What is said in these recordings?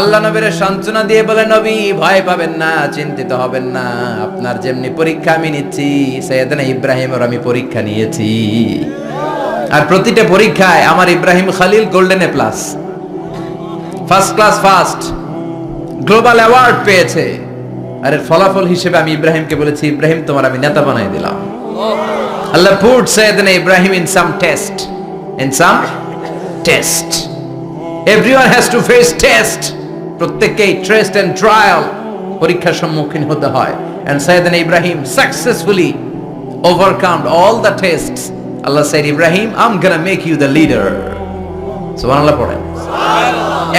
আল্লাহ নবীর সান্ত্বনা দিয়ে বলে, নবী ভয় পাবেন না, চিন্তিত হবেন না, আপনার যেমনি পরীক্ষা আমি নিচ্ছি, সাইয়েদনা ইব্রাহিমের আমি পরীক্ষা নিয়েছি। আর প্রতিটা পরীক্ষায় আমার Ibrahim Khalil golden A plus, first class first, global award পেয়েছে। আর এর ফলাফল হিসেবে আমি ইব্রাহিমকে বলেছি, ইব্রাহিম তোমার আমি নেতা বানাই দিলাম। আল্লাহ put Sayyidina Ibrahim in some test, in some test. Everyone has to face test. প্রত্যেককেই টেস্ট এন্ড ট্রায়াল, পরীক্ষার সম্মুখীন হতে হয়। And Sayyidina Ibrahim successfully overcome all the tests. Allah said, Ibrahim, I'm gonna make you the leader. সুবহানাল্লাহ পড়েন।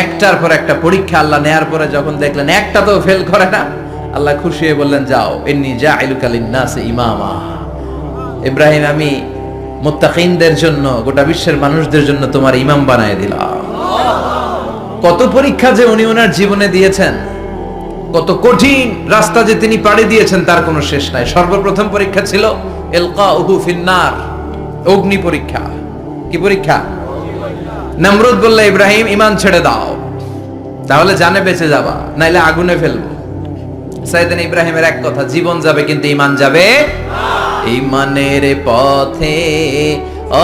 একটার পর একটা পরীক্ষা আল্লাহ নেয়ার পরে যখন দেখলেন একটা তো ফেল করে না, আল্লাহ খুশি হয়ে বললেন, যাও, ইন্নী জাইলুকা লিন-নাসি ইমামা। ইব্রাহিম, আমি মুত্তাকিনদের জন্য, গোটা বিশ্বের মানুষদের জন্য তোমার ইমাম বানায় দিলাম। কত পরীক্ষা যে উনি ওনার জীবনে দিয়েছেন, কত কঠিন রাস্তা যে তিনি পাড়ি দিয়েছেন তার কোনো শেষ নাই। সর্বপ্রথম পরীক্ষা ছিল ইলকাউহু ফিন-নার, অগ্নি পরীক্ষা। কি পরীক্ষা? নমরুদ বলল, ইব্রাহিম ঈমান ছেড়ে দাও, তাহলে জানে বেঁচে যাবা, নাইলে আগুনে ফেলবো। সাইয়েদনা ইব্রাহিমের এক কথা, জীবন যাবে কিন্তু ঈমান যাবে না। ঈমানের পথে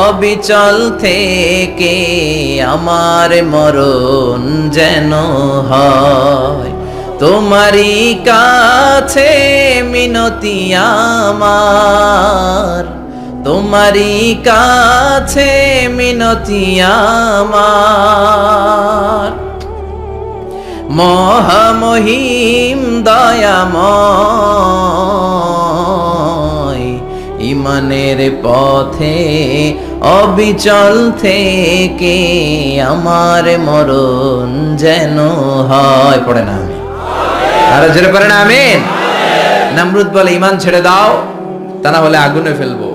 অবিচল থেকে আমার মরণ যেন হয়, তোমারই কাছে মিনতি আমার, তোমারই কাছে মিনতি আমার। মহামহিম দয়াময়, ঈমানের পথে অবিচল থেকে আমার মরণ যেন হয়। পড়ে না আমি আরো জোরে পড়ে না আমিন। নমরুদ বলে, ঈমান ছেড়ে দাও, তা না হলে আগুনে ফেলবো।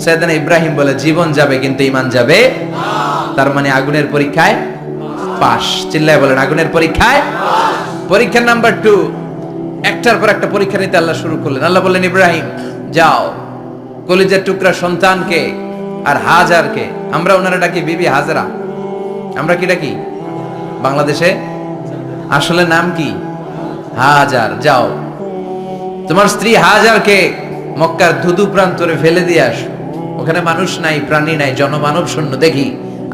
সাইয়েদনা ইব্রাহিম বলে, জীবন যাবে কিন্তু ঈমান যাবে না। তার মানে আগুনের পরীক্ষায় পাস। চিল্লায় বলেন, আগুনের পরীক্ষায় পাস। পরীক্ষা নাম্বার 2, একটার পর একটা পরীক্ষা নিতে আল্লাহ শুরু করলেন। আল্লাহ বললেন, ইব্রাহিম যাও, কলিজার টুকরা সন্তানকে আর হাজারকে, আমরা ওনারা ডাকি বিবি হাজরা, আমরা কি ডাকি বাংলাদেশে, আসলে নাম কি হাজার, যাও তোমার স্ত্রী হাজারকে মক্কার ধুধু প্রান্তরে ফেলে দিয়ে আসো, ওখানে মানুষ নাই, প্রাণী নাই, জনমানব শূন্য, দেখি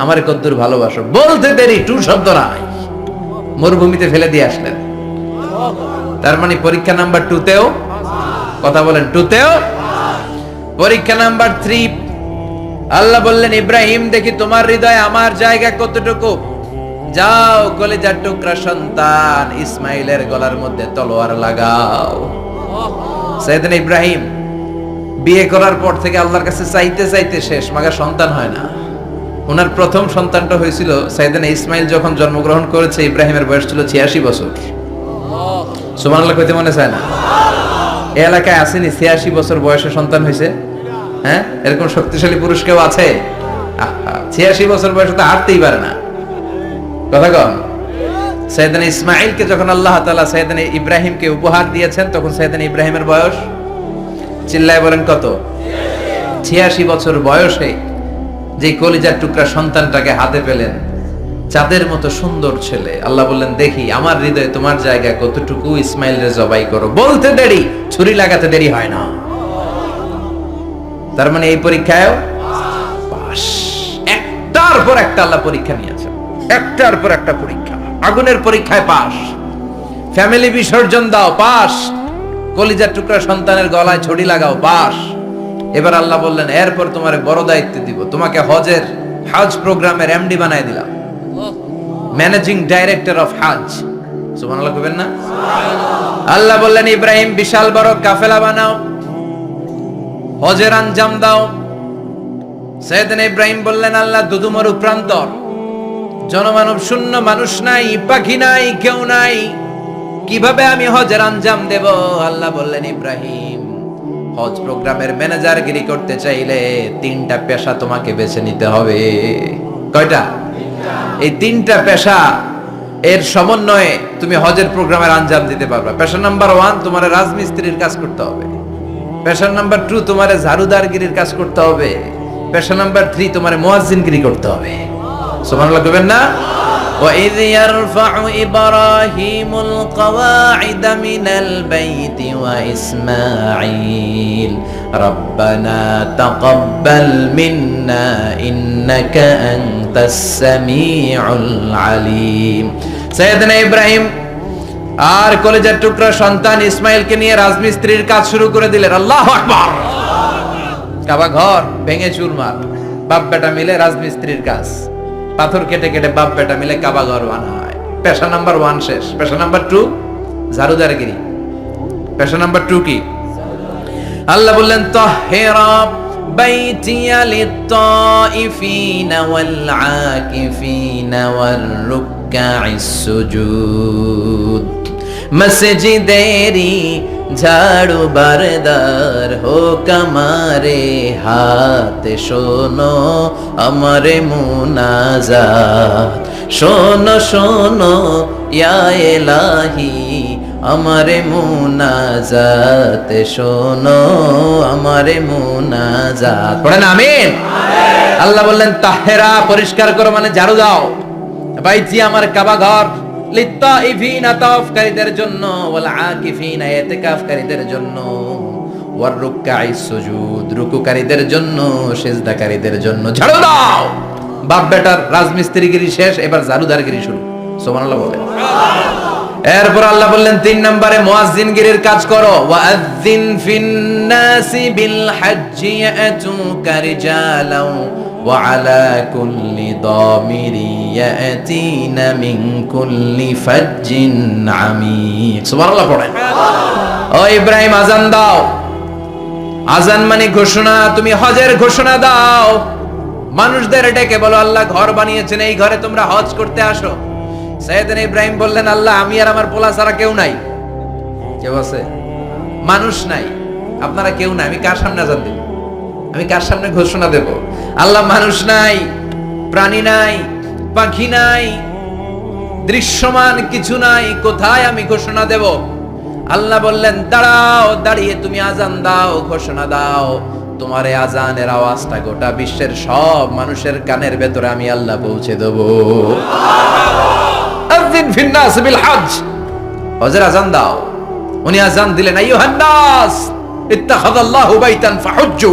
আমার কদ্দুর ভালোবাসো। বলতে দেরি, টু শব্দ নাই, মরুভূমিতে ফেলে দিয়ে আসলেন। তার মানে পরীক্ষা নাম্বার 2তেও, কথা বলেন, 2তেও। পরীক্ষা নাম্বার 3, আল্লাহ বললেন, ইব্রাহিম দেখি তোমার হৃদয়ে আমার জায়গা কতটুকু, যাও কলিজার টুকরা সন্তান ইসমাইলের গলার মধ্যে তলোয়ার লাগাও। সাইয়েদনা ইব্রাহিম বিয়ে করার পর থেকে আল্লাহর কাছে চাইতে চাইতে শেষ, মাগা সন্তান হয় না। ওনার প্রথম সন্তানটা হয়েছিল সাইয়েদনা ইসমাইল যখন জন্মগ্রহণ করেছে, ইব্রাহিমের বয়স ছিল 86 বছর। সুবহানাল্লাহ কইতে মনে চায় না? এই এলাকায় আসেনি 86 বছর বয়সে সন্তান হয়েছে? হ্যাঁ, এরকম শক্তিশালী পুরুষ কেউ আছে? 86 বছর বয়সে তো হাঁটতেই পারে না, কথা কন। সাইয়েদনা ইসমাইলকে যখন আল্লাহ তাআলা সাইয়েদনা ইব্রাহিমকে উপহার দিয়েছেন, তখন সাইয়েদনা ইব্রাহিমের বয়স, চিল্লায় বলেন কত? 86 বছর বয়সে যে কলিজার টুকরা সন্তানটাকে হাতে পেলেন, চাঁদের মতো সুন্দর ছেলে, আল্লাহ বললেন, দেখি আমার হৃদয়ে তোমার জায়গা কতটুকু, ইসমাইলরে জবাই করো। বলতে দেরি, ছুরি লাগাতে দেরি হয় না। তার মানে এই পরীক্ষায় পাস। একটার পর একটা আল্লাহ পরীক্ষা নিয়েছে, একটার পর একটা পরীক্ষা। আগুনের পরীক্ষায় পাস, ফ্যামিলি বিসর্জন দাও, পাস। কলিজার টুকরা সন্তানের গলায় ছড়ি লাগাও, পাস। এবার আল্লাহ বললেন, এরপর তোমার বড় দায়িত্ব দিব, তোমাকে হজ প্রোগ্রামের এমডি বানায় দিলাম, ম্যানেজিং ডাইরেক্টর অফ হজ। সুবহানাল্লাহ কইবেন না? আল্লাহ বললেন, ইব্রাহিম বিশাল বড় কাফেলা বানাও, হজের আঞ্জাম দাও। সাইয়েদনা ইব্রাহিম বললেন, আল্লাহ দুদুমরু প্রান্তর, জনমানব শূন্য, মানুষ নাই, পাখি নাই, কেউ নাই, কিভাবে আমি হজের আঞ্জাম দেব? আল্লাহ বললেন, ইব্রাহিম হজ প্রোগ্রামের ম্যানেজারগিরি করতে চাইলে 3টা পেশা তোমাকে বেছে নিতে হবে। কয়টা? এই 3টা পেশা এর সমন্বয়ে তুমি হজের প্রোগ্রামের আঞ্জাম দিতে পারবে। পেশা নাম্বার 1, তোমার রাজমিস্ত্রির কাজ করতে হবে। পেশা নাম্বার 2, তোমার ঝাড়ুদারগিরির কাজ করতে হবে। পেশা নাম্বার 3, তোমার মুয়াজ্জিনগিরি করতে হবে। সুবহানাল্লাহ কইবেন না? وإذ يرفع إبراهيم القواعد من البيت وإسماعيل ربنا تقبل منا إنك أنت السميع العليم سيدنا إبراهيم আর কলেজের টুকরা সন্তান ইসমাইলকে নিয়ে রাজমিস্ত্রির কাজ শুরু করে দিলেন। আল্লাহু আকবার। কাবা ঘর ভেঙে চুরমার, বাপ বেটা মিলে রাজমিস্ত্রির কাজ, পাথর কেটে কেটে বাপ বেটা মিলে কাবা ঘর বানায়। পেশা নাম্বার 1 শেষ। পেশা নাম্বার 2 ঝাড়ুদারগিরি। পেশা নাম্বার 2 কি? আল্লাহ বললেন তাহহিরা বাইতিয়া লিত-তাইফিনা ওয়াল-আকিফিনা ওয়ার-রুক্কা'ইস সুজুদ। মসজিদেরি ঝাড়ু বারদার হোক আমারে হাত, শোনো আমারে মুনাজাত, শোনো শোনো ইয়া ইলাহি আমারে মুনাজাত, শোনো আমারে মুনাজাত। পড়েন আমিন। আল্লাহ বললেন তাহেরা পরিষ্কার করো মানে ঝাড়ু দাও, বাইতি আমার কাবা ঘর, লিত্তাইফিনা তাওয়াফকারীদের জন্য, ওয়াল আকিফিনা ইতিকাফকারীদের জন্য, ওয়ার রুকআইস সুজুদ রুকুকারীদের জন্য, সিজদাকারীদের জন্য। ঝাড়ু দাও। বাপ বেটার রাজমিস্ত্রিগিরি শেষ, এবার ঝাড়ুদারগিরি শুরু। সুবহানাল্লাহ বলেন। এরপর আল্লাহ বললেন 3 নম্বরে মুয়াজ্জিনগিরির কাজ করো। ওয়াআযযিন ফিন-নাসি বিল-হাজ্জি ইয়াতুকা রিজালাও ওয়া আলা কুল্লি দামিরি ইয়াতিনা মিন কুল্লি ফাজ্জিন আমিক। সুবহানাল্লাহ পড়েন। ও ইব্রাহিম আযান দাও। আযান মানে ঘোষণা, তুমি হজের ঘোষণা দাও। মানুষদের ডেকে বলো আল্লাহ ঘর বানিয়েছেন, এই ঘরে তোমরা হজ করতে আসো। সাইয়েদনা ইব্রাহিম বললেন আল্লাহ আমি আর আমার পোলা ছাড়া কেউ নাই। কেউ আছে? মানুষ নাই, আপনারা কেউ নাই, আমি কার সামনে আযান দেব? আমি কার সামনে ঘোষণা দেব? আল্লাহ মানুষ নাই, প্রাণী নাই, পাখি নাই, দৃশ্যমান কিছু নাই, কোথায় আমি ঘোষণা দেব? আল্লাহ বললেন দাঁড়াও, দাঁড়িয়ে তুমি আযান দাও, ঘোষণা দাও। তোমার এই আযানের আওয়াজটা গোটা বিশ্বের সব মানুষের কানের ভেতরে আমি আল্লাহ পৌঁছে দেব। আযিন ফিন-নাস বিল-হজ্জ, হজের আযান দাও। উনি আযান দিলেন আইয়ুহান নাস ইত্তাখাযাল্লাহু বাইতান ফাহুজ্জু।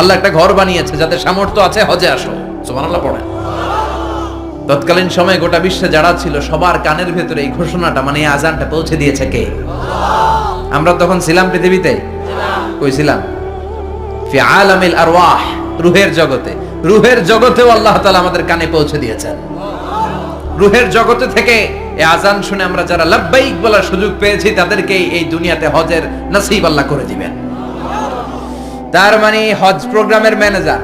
আল্লাহ একটা ঘর বানিয়েছে, যাদের সামর্থ্য আছে হজে আসো। সুবহানাল্লাহ পড়েন। তৎকালীন সময়ে গোটা বিশ্বে যারা ছিল সবার কানের ভেতরে এই ঘোষণাটা মানে এই আযানটা পৌঁছে দিয়েছে কে? আমরা তখন ছিলাম পৃথিবীতে? কই ছিলাম? ফি আলামিল আরওয়াহ, রূহের জগতে। রূহের জগতেও আল্লাহ তাআলা আমাদের কানে পৌঁছে দিয়েছেন। রূহের জগতে থেকে এই আযান শুনে আমরা যারা লাব্বাইক বলার সুযোগ পেয়েছি তাদেরকে এই দুনিয়াতে হজের নসিব আল্লাহ করে দিবেন। তার মানে হজ প্রোগ্রামের ম্যানেজার।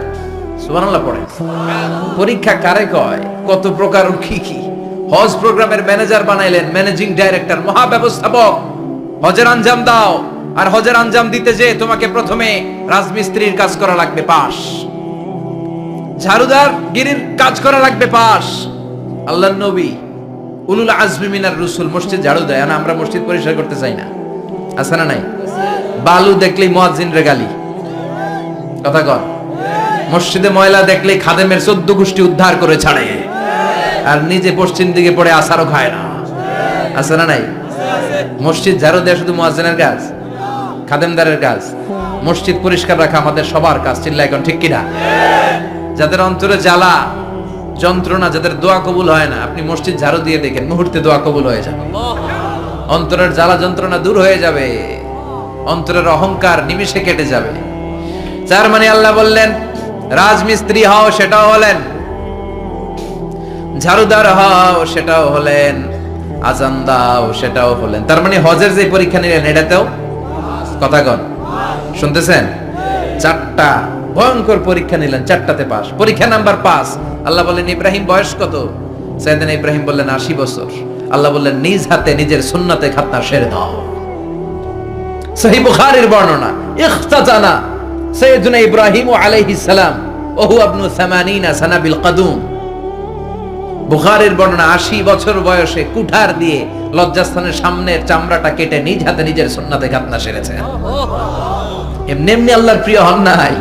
সুবহানাল্লাহ পড়ে। পরীক্ষা কারে কয়? কত প্রকার কি কি। হজ প্রোগ্রামের ম্যানেজার বানাইলেন, ম্যানেজিং ডাইরেক্টর, মহাব্যবস্থাপক। হজের আঞ্জাম দাও, আর হজের আঞ্জাম দিতে যে তোমাকে প্রথমে রাজমিস্ত্রির কাজ করা লাগবে পাস, ঝাড়ুদার গিরির কাজ করা লাগবে পাস। আল্লাহর নবী উলুল আজমি মিনার রাসূল মসজিদ ঝাড়ু দেয়, না আমরা মসজিদ পরিষ্কার করতে চাই না? আছে না নাই? বালু দেখলেই মুয়াজ্জিনরে গালি, কথা কর। মসজিদে ময়লা দেখলেই খাদেমের 14 গোষ্ঠী উদ্ধার করে ছাড়ে, আর নিজে পশ্চিম দিকে পড়ে আসারও খায় না। আছে না নাই? মসজিদ ঝাড়ু দেয়া শুধু মুয়াজ্জিনের কাজ? খাদেমদারের কাজ? মসজিদ পরিষ্কার রাখা আমাদের সবার কাজ। চিল্লায় এখন ঠিক কিনা? যাদের অন্তরে জ্বালা যন্ত্রণা, যাদের দোয়া কবুল হয় না, আপনি মসজিদ ঝাড়ু দিয়ে দেখেন মুহূর্তে দোয়া কবুল হয়ে যাবে। অন্তরের জ্বালা যন্ত্রণা দূর হয়ে যাবে, অন্তরের অহংকার নিমিষে কেটে যাবে। তার মানে আল্লাহ বললেন রাজমিস্ত্রি হও, সেটাও হলেন, ঝাড়ুদার হও, সেটাও হলেন, আযান দাও, সেটাও হলেন। তার মানে হজের যে পরীক্ষা নিলেন এটাতেও কথা কন, শুনতেছেন? 4টা ভয়ঙ্কর পরীক্ষা নিলেন, 4টাতে পাস। পরীক্ষা নাম্বার 5। আল্লাহ বললেন ইব্রাহিম বয়স কত? সাইয়েদনা ইব্রাহিম বললেন 80 বছর। আল্লাহ বললেন নিজ হাতে নিজের সুন্নাতে খাতনা সেরে দাও। সহিহ বুখারীর বর্ণনা, ইখতাতানা সাইয়েদনা ইব্রাহিম আলাইহিস সালাম ওয়া হুয়া ইবনু 80 সানা বিল কদুম। বুখারীর বর্ণনা 80 বছর বয়সে কুঠার দিয়ে লজ্জাস্থানের সামনের চামড়াটা কেটে নিজ হাতে নিজের সুন্নাতে খাতনা সেরেছেন। এমনি এমনি আল্লাহর প্রিয় হন নাই,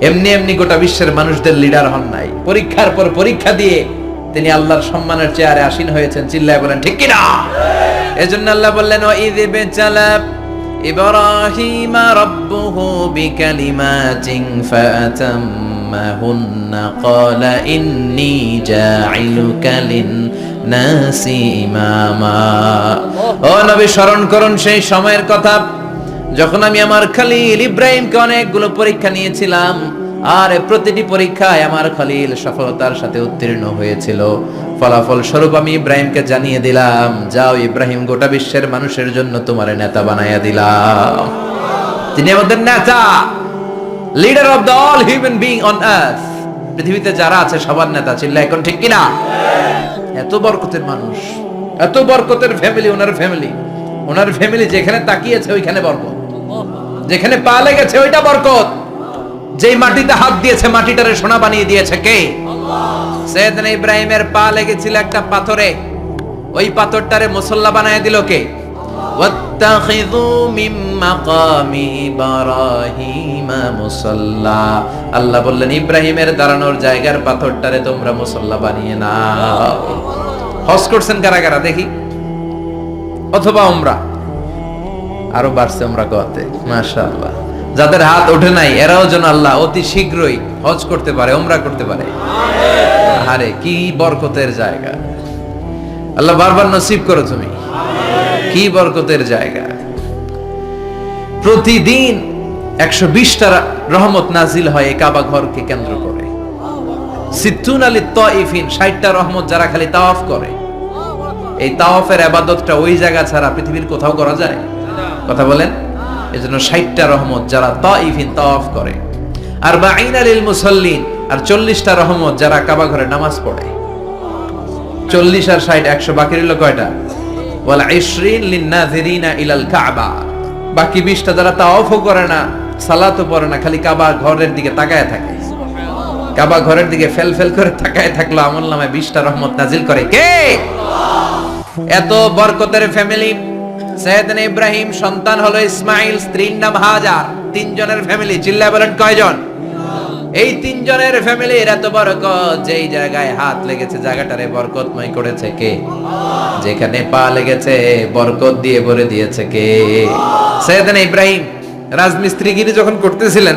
এমনি এমনি গোটা বিশ্বের মানুষদের লিডার হন নাই। পরীক্ষার পর পরীক্ষা দিয়ে তিনি আল্লাহর সম্মানের চেয়ারে আসীন হয়েছেন। চিল্লায় বলেন ঠিক কিনা? এজন্য আল্লাহ বললেন ওয়াইয ইবতালা ইব্রাহিমা রাব্বুহু বিকালিমাতিন ফাআতাম্মাহুন্না ক্বালা ইন্নী জাঈলুকা লিন-নাসি ইমামা। ও নবী, স্মরণ করুন সেই সময়ের কথা যখন আমি আমার খলিল ইব্রাহিমকে অনেকগুলো পরীক্ষা নিয়েছিলাম, আর প্রতিটি পরীক্ষায় আমার খলিল সফলতার সাথে উত্তীর্ণ হয়েছিল। ফলাফল স্বরূপ আমি ইব্রাহিমকে জানিয়ে দিলাম, যাও ইব্রাহিম, গোটা বিশ্বের মানুষের জন্য তোমার নেতা বানাইয়া দিলাম। তিনি আমাদের নেতা, leader of the all human being on earth. পৃথিবীতে যারা আছে সবার নেতা। চিল্লা এখন ঠিক কিনা? এত বরকতের মানুষ, এত বরকতের ফ্যামিলি, ওনার ফ্যামিলি যেখানে তাকিয়েছে ওইখানে বরকত, যেখানে পা লেগেছে ওইটা বরকত। যেই মাটিতে হাত দিয়েছে মাটিটারে সোনা বানিয়ে দিয়েছে কে? সাইয়েদনা ইব্রাহিমের পা লেগেছিল একটা পাথরে, ওই পাথরটারে মুসল্লা বানিয়ে দিল কে? ওয়াত্তাখিযু মিন মাকামি ইব্রাহিমা মুসাল্লা। আল্লাহ বললেন ইব্রাহিমের দাঁড়ানোর জায়গার পাথরটারে তোমরা মুসল্লা বানিয়ে নাও। হজ করছেন কারা কারা দেখি? অথবা উমরা? আরো বাড়ছে উমরা করতে, মাশাআল্লাহ। যাদের হাত ওঠে নাই এরাও যেন আল্লাহ অতি শীঘ্রই হজ করতে পারে, উমরা করতে পারে। আরে কি বরকতের জায়গা! আল্লাহ বারবার নসিব করো তুমি। কি বরকতের জায়গা! প্রতিদিন 120টা রহমত নাজিল হয় এই কাবা ঘরকে কেন্দ্র করে। সিত্তুন আলী তাইফিন, 60টা রহমত যারা খালি তাওয়াফ করে। এই তাওয়াফের ইবাদতটা ওই জায়গা ছাড়া পৃথিবীর কোথাও করা যায়? কথা বলেন। এজন্য 60টা রহমত যারা তাইফিন তাওয়াফ করে, আর 40 লিল মুসাল্লিন, আর 40টা রহমত যারা কাবা ঘরে নামাজ পড়ে। 40 আর 60 100, বাকি রইল কয়টা? ওয়াল 20 লিন নাযিরিনা ইলাল কাবা। বাকি 20টা যারা তাওয়াফও করে না, সালাতও পড়ে না, খালি কাবা ঘরের দিকে তাকায় থাকে। কাবা ঘরের দিকে ফেল ফেল করে তাকায় থাকলো, আমলনামায় 20টা রহমত নাজিল করে কে? এত বরকতের ফ্যামিলি। সাইয়েদনা ইব্রাহিম সন্তান হলো ইসমাইল, স্ত্রীর নাম হাজার। 3 জনের ফ্যামিলি। চিল্লায় বলেন কয়জন? এই 3 জনের ফ্যামিলির এত বরকত, যেই জায়গায় হাত লেগেছে জায়গাটারে বরকতময় করেছে কে? যেখানে পা লেগেছে বরকত দিয়ে ভরে দিয়েছে কে? সাইয়েদনা ইব্রাহিম রাজমিস্ত্রিগিরি যখন করতেছিলেন,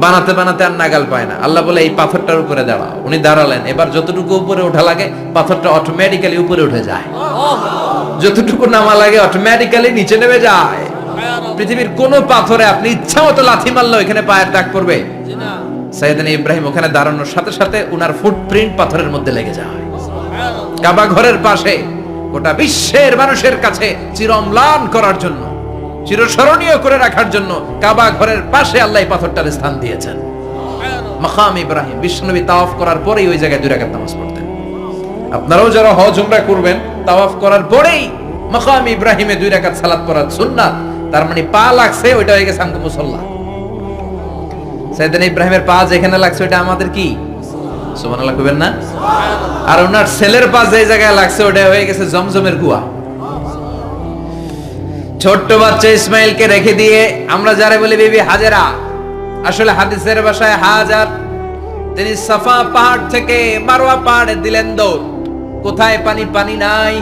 বানাতে বানাতে আর নাগাল পায় না। আল্লাহ বলে এই পাথরটার উপরে দাঁড়াও। উনি দাঁড়ালেন, এবার যতটুকু উপরে ওঠা লাগে পাথরটা অটোমেটিক্যালি উপরে উঠে যায়, যতটুকু নামা লাগে অটোমেটিক্যালি নিচে নেমে যায়। পৃথিবীর কোন পাথরে আপনি ইচ্ছা মতো লাথি মারলে এখানে পায়ের দাগ পড়বে? সাইয়েদনা ইব্রাহিম ওখানে দাঁড়ানোর সাথে সাথে উনার ফুটপ্রিন্ট পাথরের মধ্যে লেগে যায়। কাবা ঘরের পাশে গোটা বিশ্বের মানুষের কাছে চিরম্লান করার জন্য, চিরস্মরণীয় করে রাখার জন্য কাবা ঘরের পাশে আল্লাহ এই পাথরটার স্থান দিয়েছেন। মাকাম ইব্রাহিম। বিশ্বনবী তাওয়াফ করার পরেই ওই জায়গায় 2 রাকাত নামাজ পড়তেন। আপনারাও যারা হজ উমরা করবেন, তাওয়াফ করার পরেই মাকাম ইব্রাহিমে 2 রাকাত সালাত পড়ার সুন্নাত। তার মানে পা লাগছে, ওইটা হয়ে গেছে আমগো মুসাল্লা। সাইয়েদনা ইব্রাহিমের পা যেখানে লাগছে ওইটা আমাদের কি? সুবহানাল্লাহ কইবেন না? আর ওনার ছেলের পা যে জায়গায় লাগছে ওটা হয়ে গেছে জমজমের কুয়া। ছোট্ট বাচ্চা ইসমাইলকে রেখে দিয়ে আমরা যারা বলি বিবি হাজেরা, আসলে হাদিসের ভাষায় হাজার, তিনি সাফা পাহাড় থেকে মারওয়া পাহাড়ে দিলেন দৌড়। কোথায় পানি? পানি নাই।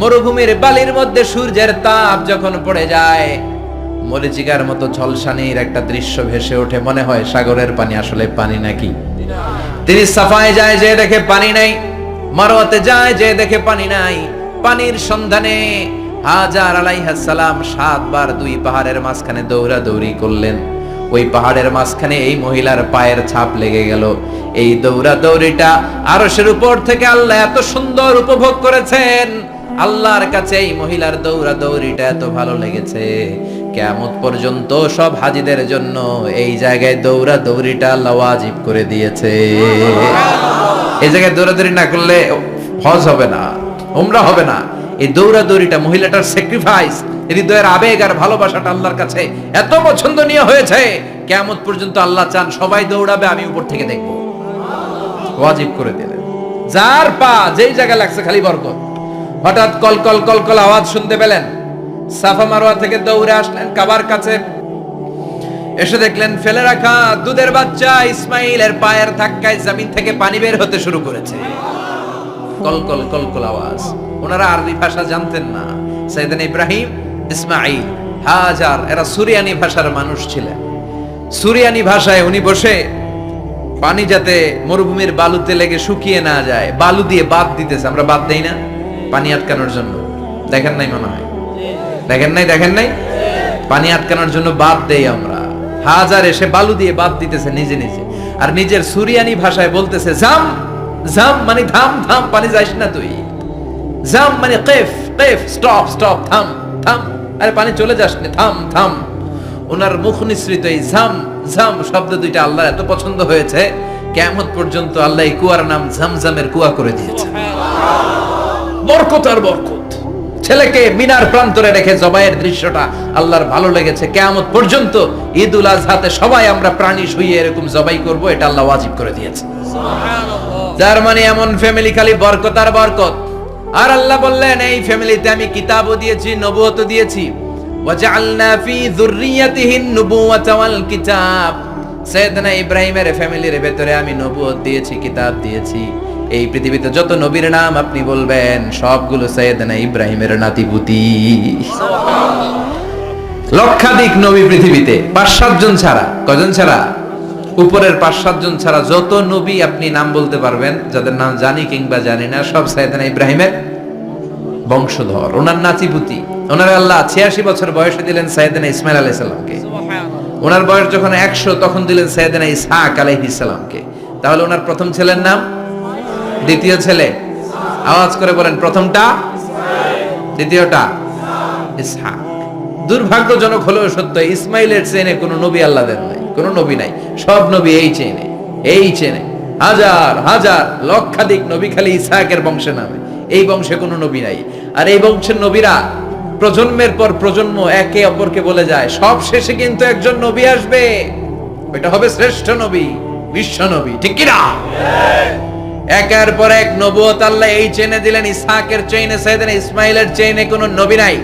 মরুভূমির বালির মধ্যে সূর্যের তাপ যখন পড়ে যায়, মরিচিকার মতো ঝলসানির একটা দৃশ্য ভেসে ওঠে, মনে হয় সাগরের পানি, আসলে পানি নাকি। তিনি সাফায় যায়, যে দেখে পানি নাই। মারওয়াতে যায়, যে দেখে পানি নাই। পানির সন্ধানে হাজার আলাইহিস সালাম 7 বার 2 পাহাড়ের মাঝখানে দৌড়াদৌড়ি করলেন। ওই পাহাড়ের মাঝখানে এই মহিলার পায়ের ছাপ লেগে গেল। এই দৌড়াদৌড়িটা আরশের উপর থেকে আল্লাহ এত সুন্দর উপভোগ করেছেন। আল্লাহর কাছে এই মহিলার দৌড়াদৌড়িটা এত ভালো লেগেছে, কিয়ামত পর্যন্ত সব হাজীদের জন্য এই জায়গায় দৌড়াদৌড়িটা আল্লাহ ওয়াজিব করে দিয়েছে। এই জায়গায় দৌড়াদৌড়ি না করলে হজ হবে না, উমরা হবে না। এই দৌড়াদৌড়িটা, মহিলাটার স্যাক্রিফাইস, হৃদয়ের আবেগ আর ভালোবাসাটা আল্লাহর কাছে এত পছন্দনীয় হয়েছে, কিয়ামত পর্যন্ত আল্লাহ চান সবাই দৌড়াবে, আমি উপর থেকে দেখব। ওয়াজিব করে দিলেন। যার পা যেই জায়গায় লাগছে খালি বরকত। হঠাৎ কল কল কল কল আওয়াজ শুনতে পেলেন। সাফা মারওয়া থেকে দৌড়ে আসলেন কাবার কাছে। এসে দেখলেন ফেলে রাখা দুধের বাচ্চা ইসমাইলের পায়ের ধাক্কায় জমিন থেকে পানি বের হতে শুরু করেছে। কলকল কলকল আওয়াজ। ওনারা আরবি ভাষা জানতেন না। সাইয়েদনা ইব্রাহিম, ইসমাঈল, হাজার এরা সুরিয়ানি ভাষার মানুষ ছিলেন। সুরিয়ানি ভাষায় উনি বসে পানি যাতে মরুভূমির বালুতে লেগে শুকিয়ে না যায়, বালু দিয়ে বাঁধ দিতেছে। আমরা বাঁধ দেই না পানি আটকানোর জন্য? দেখেন নাই মনে হয়? দেখেন নাই পানি আটকানোর জন্য বাঁধ দেই আমরা। হাজার এসে বালু দিয়ে বাঁধ দিতেছে নিজে নিজে, আর নিজের সুরিয়ানি ভাষায় বলতেছে জাম জাম, মানে থাম থাম, পানি যাইস না তুই। জাম মানে কেফ কেফ, স্টপ স্টপ, থাম থাম, আরে পানি চলে যাস না, থাম থাম। ওনার মুখ নিঃসৃত এই জাম জাম শব্দ দুইটা আল্লাহ এত পছন্দ হয়েছে, কিয়ামত পর্যন্ত আল্লাহ এই কুয়ার নাম ঝমঝমের কুয়া করে দিয়েছে। বরকত আর বরকত। ছেলেকে মিনার প্রান্তরে রেখে জবাইয়ের দৃশ্যটা আল্লাহর ভালো লেগেছে। কিয়ামত পর্যন্ত ঈদুল আজহাতে সবাই আমরা প্রাণী শুইয়ে এরকম জবাই করব, এটা আল্লাহ ওয়াজিব করে দিয়েছে। যার মানে এমন ফ্যামিলি খালি বরকত আর বরকত। আর আল্লাহ বললেন এই ফ্যামিলিতে আমি কিতাবও দিয়েছি, নবুয়তও দিয়েছি। ওয়াজআলনা ফি যুররিয়াতিহি নুবুওয়াতা ওয়াল কিতাব। সাইয়েদনা ইব্রাহিমের ফ্যামিলির ভেতরে আমি নবুয়ত দিয়েছি, কিতাব দিয়েছি। এই পৃথিবীতে যত নবীর নাম আপনি বলবেন সবগুলো সাইয়েদনা ইব্রাহিমের নাতিপুতি। লক্ষাধিক নবী পৃথিবীতে, 5-7 জন ছাড়া। কয়জন ছাড়া? উপরের 5-7 জন ছাড়া যত নবী আপনি নাম বলতে পারবেন, যাদের নাম জানি কিংবা জানি না, সব সাইয়েদনা ইব্রাহিমের বংশধর, ওনার নাতিপুতি। ওনার আল্লাহ 86 বছর বয়সে দিলেন সাইয়েদনা ইসমাইল আলাইহিস সালামকে। ওনার বয়স যখন 100 তখন দিলেন সাইয়েদনা ইসহাক আলাইহিস সালামকে। তাহলে ওনার প্রথম ছেলের নাম, দ্বিতীয় ছেলে, আওয়াজ করে বলেন, প্রথমটা দ্বিতীয়টা ইসহাক। দুর্ভাগ্যজনক হলেও সত্য, ইসমাইলের চেনে কোনো নবী আল্লাহ দেন নাই, কোনো নবী নাই। সব নবী এই চেনে হাজার হাজার লক্ষাধিক নবী খালি ইসহাকের বংশে নামে। এই বংশে কোনো নবী নাই। আর এই বংশের নবীরা প্রজন্মের পর প্রজন্ম একে অপরকে বলে যায়, সব শেষে কিন্তু একজন নবী আসবে, ওইটা হবে শ্রেষ্ঠ নবী, বিশ্ব নবী। ঠিক কি না? একের পর এক নবুয়ত আল্লাহ এই চেনে দিলেন। ইসহাকের চেইনে, সাইয়েদনা ইসমাইলের চেইনে কোনো নবী নাই।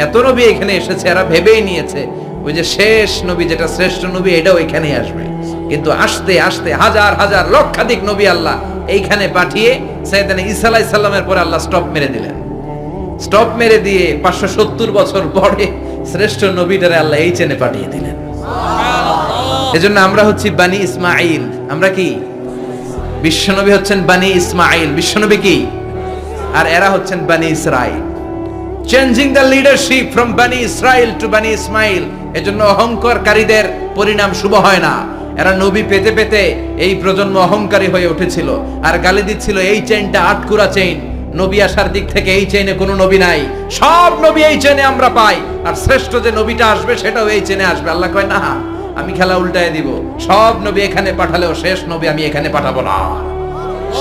এত নবী এখানে এসেছে, এরা ভেবেই নিয়েছে ওই যে শেষ নবী যেটা শ্রেষ্ঠ নবী এটাও এখানেই আসবে। কিন্তু আস্তে আস্তে হাজার হাজার লক্ষাধিক নবী আল্লাহ এইখানে পাঠিয়ে সাইয়েদনা ঈসা আলাইহিস সালামের পরে আল্লাহ স্টপ মেরে দিলেন। স্টপ মেরে দিয়ে 570 বছর পরে শ্রেষ্ঠ নবীটারে আল্লাহ এই চেনে পাঠিয়ে দিলেন। এজন্য আমরা হচ্ছি বানি ইসমাঈল। আমরা কি? বিশ্বনবী হচ্ছেন বানি ইসমাঈল, বিশ্বনবী কি? আর এরা হচ্ছেন বানি Israil. Changing the leadership from বানি ইসরাইল টু বানি ইসমাইল। এজন্য অহংকারকারীদের পরিণাম শুভ হয় না। এরা নবী পেতে পেতে এই প্রজন্ম অহংকারী হয়ে উঠেছিল আর গালি দিচ্ছিল এই চেইনটা আটকুরা চেইন, নবী আসার দিক থেকে এই চেইনে কোনো নবী নাই, সব নবী এই চেইনে আমরা পাই, আর শ্রেষ্ঠ যে নবীটা আসবে সেটাও এই চেইনে আসবে। আল্লাহ কয় না, আমি খেলা উল্টায় দিব, সব নবী এখানে পাঠালেও শেষ নবী আমি এখানে পাঠাবো না।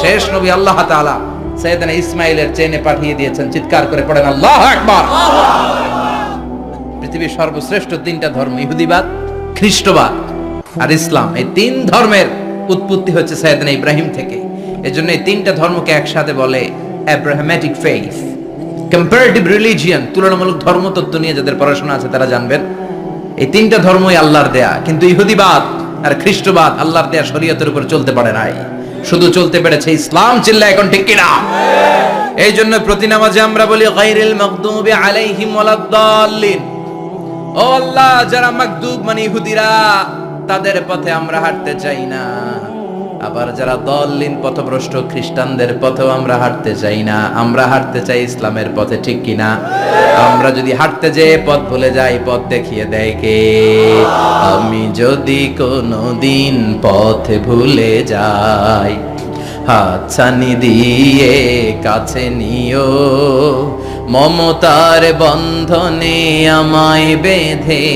শেষ নবী আল্লাহ তাআলা সাইয়েদনা ইসমাইলের চেইনে পাঠিয়ে দিয়েছেন। চিৎকার করে পড়েন আল্লাহু আকবার। পৃথিবীর সর্বশ্রেষ্ঠ 3টা ধর্ম, ইহুদিবাদ, খ্রিস্টবাদ আর ইসলাম, এই 3 ধর্মের উৎপত্তি হচ্ছে সাইয়েদনা ইব্রাহিম থেকে। এজন্য এই 3টা ধর্মকে একসাথে বলে অ্যাব্রাহামেটিক ফেইথ। কম্পারেটিভ রিলিজিয়ন, তুলনামূলক ধর্মতত্ত্ব নিয়ে যাদের পড়াশোনা আছে তারা জানবেন এই 3টা ধর্মই আল্লাহর দেয়া। কিন্তু ইহুদিবাদ আর খ্রিস্টবাদ আল্লাহর দেয়া শরীয়তের উপর চলতে পারে নাই, শুধু চলতে পেরেছে ইসলাম। চিল্লা এখন ঠিক কিনা? এই জন্য প্রতি নামাজে আমরা বলি গায়রিল মাগদুবি আলাইহিম ওয়ালাদ-দাল্লিন। ও আল্লাহ, যারা মাগদুব মানে ইহুদিরা, তাদের পথে আমরা হাঁটতে চাই না। আবার যারা দল্লিন পথভ্রষ্ট খ্রিস্টানদের পথেও আমরা হাঁটতে চাই না। আমরা হাঁটতে চাই ইসলামের পথে। ঠিক কিনা? আমরা যদি হাঁটতে যেয়ে পথ ভুলে যাই, পথ দেখিয়ে দেয় কে? আমি যদি কোনোদিন পথ ভুলে যাই, হাতছানি দিয়ে কাছে নিও, মমতার বন্ধনে আমায় বেঁধে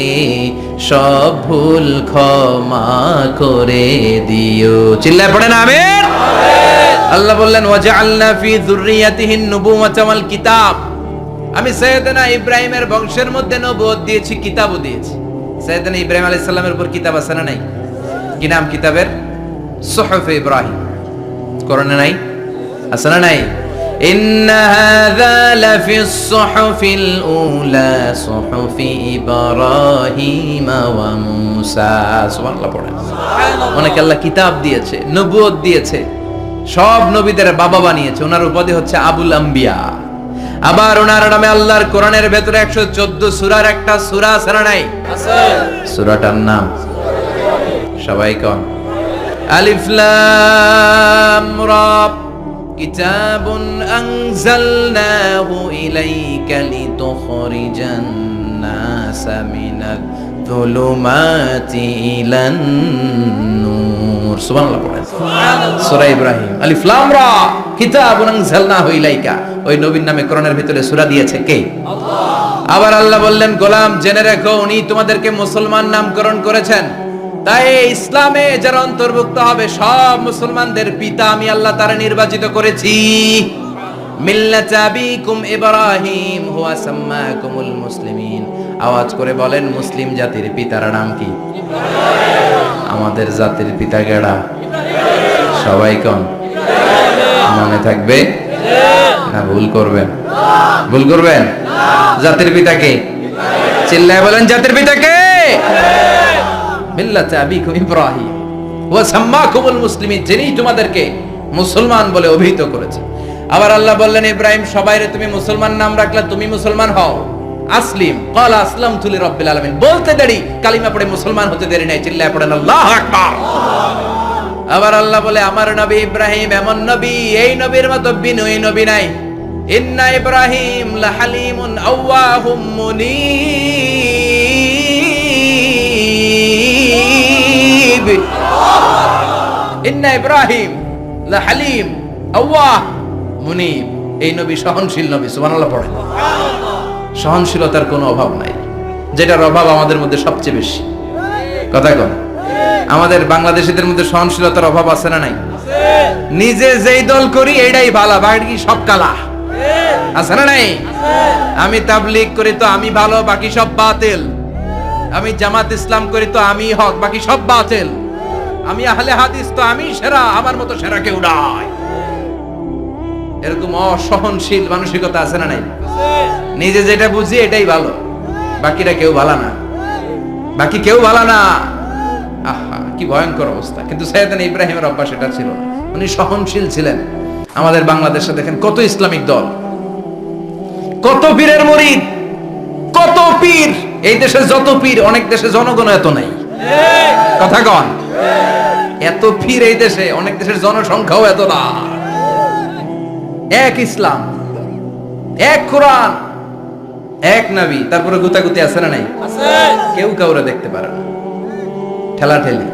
সব ভুল ক্ষমা করে দিও। চিল্লায় পড়েন আমিন। আল্লাহ বললেন ওয়াজআলনা ফি যুররিয়াতিহিন নুবুওয়াতা ওয়াল কিতাব। আমি সাইয়েদনা ইব্রাহিমের বংশের মধ্যে নবুয়ত দিয়েছি, কিতাবও দিয়েছি। সাইয়েদনা ইব্রাহিম আলাইহিস সালামের উপর কিতাব আছে না নাই? কি নাম কিতাবের? সুহুফ ইব্রাহিম। কোরআনে নাই? আছে না নাই? ইন্না হাযা লাফিস সুহুফিল উলা সুহুফি ইব্রাহিম ওয়া মূসা। সুবহানাল্লাহ পড়েন। অনেক আল্লাহ কিতাব দিয়েছে, নবুয়ত দিয়েছে। সব নবীদের বাবা বানিয়েছে। ওনার উপাধি হচ্ছে আবুল আম্বিয়া। আবার ওনার নামে আল্লাহর কোরআনের ভেতরে 114 সূরার একটা সূরা আছে না নাই? আছে। সূরাটার নাম সবাই কোন? আলিফ লাম রা। কিতাবুন আনজালনাহু ইলাইকা লিতুখরিজান নাসা মিনাল যুলুমাতি ইলান নূর। সুবহানাল্লাহ পড়েন। সূরা ইব্রাহিম। আলিফ লাম রা। কিতাবুন আনজালনাহু ইলাইকা। ওই নবীর নামে কোরআনের ভিতরে সূরা দিয়েছে কে? আল্লাহ। আবার আল্লাহ বললেন, গোলাম জেনে রাখো উনি তোমাদেরকে মুসলমান নামকরণ করেছেন। তাই ইসলামে যারা অন্তর্ভুক্ত হবে সব মুসলমানদের পিতা আমি আল্লাহ তারা নির্বাচিত করেছি। মিল্লাতা আবিকুম ইব্রাহিম হুয়া সাম্মাকুমুল মুসলিমিন। আওয়াজ করে বলেন, মুসলিম জাতির পিতার নাম কি? আমাদের জাতির পিতা কেডা? সবাই কোন? মনে থাকবে না ভুল করবেন? ভুল করবেন? জাতির পিতা কে? চিল্লায় বলেন, জাতির পিতা কে? মিল্লাতা আবিকুম ইব্রাহিম ওয়া সাম্মাকুমুল মুসলিমিন, যিনি তোমাদেরকে মুসলমান বলে অভিহিত করেছে। আবার আল্লাহ বললেন, ইব্রাহিম সবাইরে তুমি মুসলমান নাম রাখলা, তুমি মুসলমান হও। আসলিম ক্বালা আসলামতু লিরাব্বিল আলামিন বলতে দেরি, কালিমা পড়ে মুসলমান হতে দেরি নাই। চিল্লায় পড়েন আল্লাহু আকবার। আবার আল্লাহ বলে, আমার নবী ইব্রাহিম এমন নবী, এই নবীর মতো বিনয়ী নবী নাই। ইন্না ইব্রাহিম লাহালিমুন আওয়াহুম মুনীব। ইন্না ইব্রাহিম লাহালিম আওয়াহ মুনীব। এই নবী সহনশীল নবী। সুবহানাল্লাহ পড়েন। সহনশীলতার কোনো অভাব নাই, যেটার অভাব আমাদের মধ্যে সবচেয়ে বেশি। কথা কন, আমাদের বাংলাদেশীদের মধ্যে সহনশীলতার অভাব আছে না নাই? নিজে যেই দল করি এটাই ভালো, বাকি সব কালা। আছে না নাই? আমি তাবলীগ করি তো আমি ভালো, বাকি সব বাতিল। আমি জামাত ইসলাম করি তো আমি হক, বাকি সব বাতিল। আমি আহলে হাদিস তো আমি সেরা, আমার মতো সেরা কেউ নাই। এরকম অসহনশীল মানসিকতা আছে না নাই? নিজে যেটা বুঝি এটাই ভালো, বাকিরা কেউ ভালো না, বাকি কেউ ভালো না। আহা কি ভয়ঙ্কর অবস্থা। কিন্তু সাইয়েদনা ইব্রাহিমের অভ্যাস এটা ছিল না, উনি সহনশীল ছিলেন। আমাদের বাংলাদেশে দেখেন কত ইসলামিক দল, কত পীরের মুরিদ, কত পীর। এই দেশে যত পীর, অনেক দেশে জনগণ এত নাই। কথা কন, এত পীর এই দেশে, অনেক দেশের জনসংখ্যাও এত না। এক ইসলাম, এক কোরআন, এক নবী, তারপরে গুতাগুতি আছে না নাই? কেউ কাউরে দেখতে পারে না, ঠেলা ঠেলি।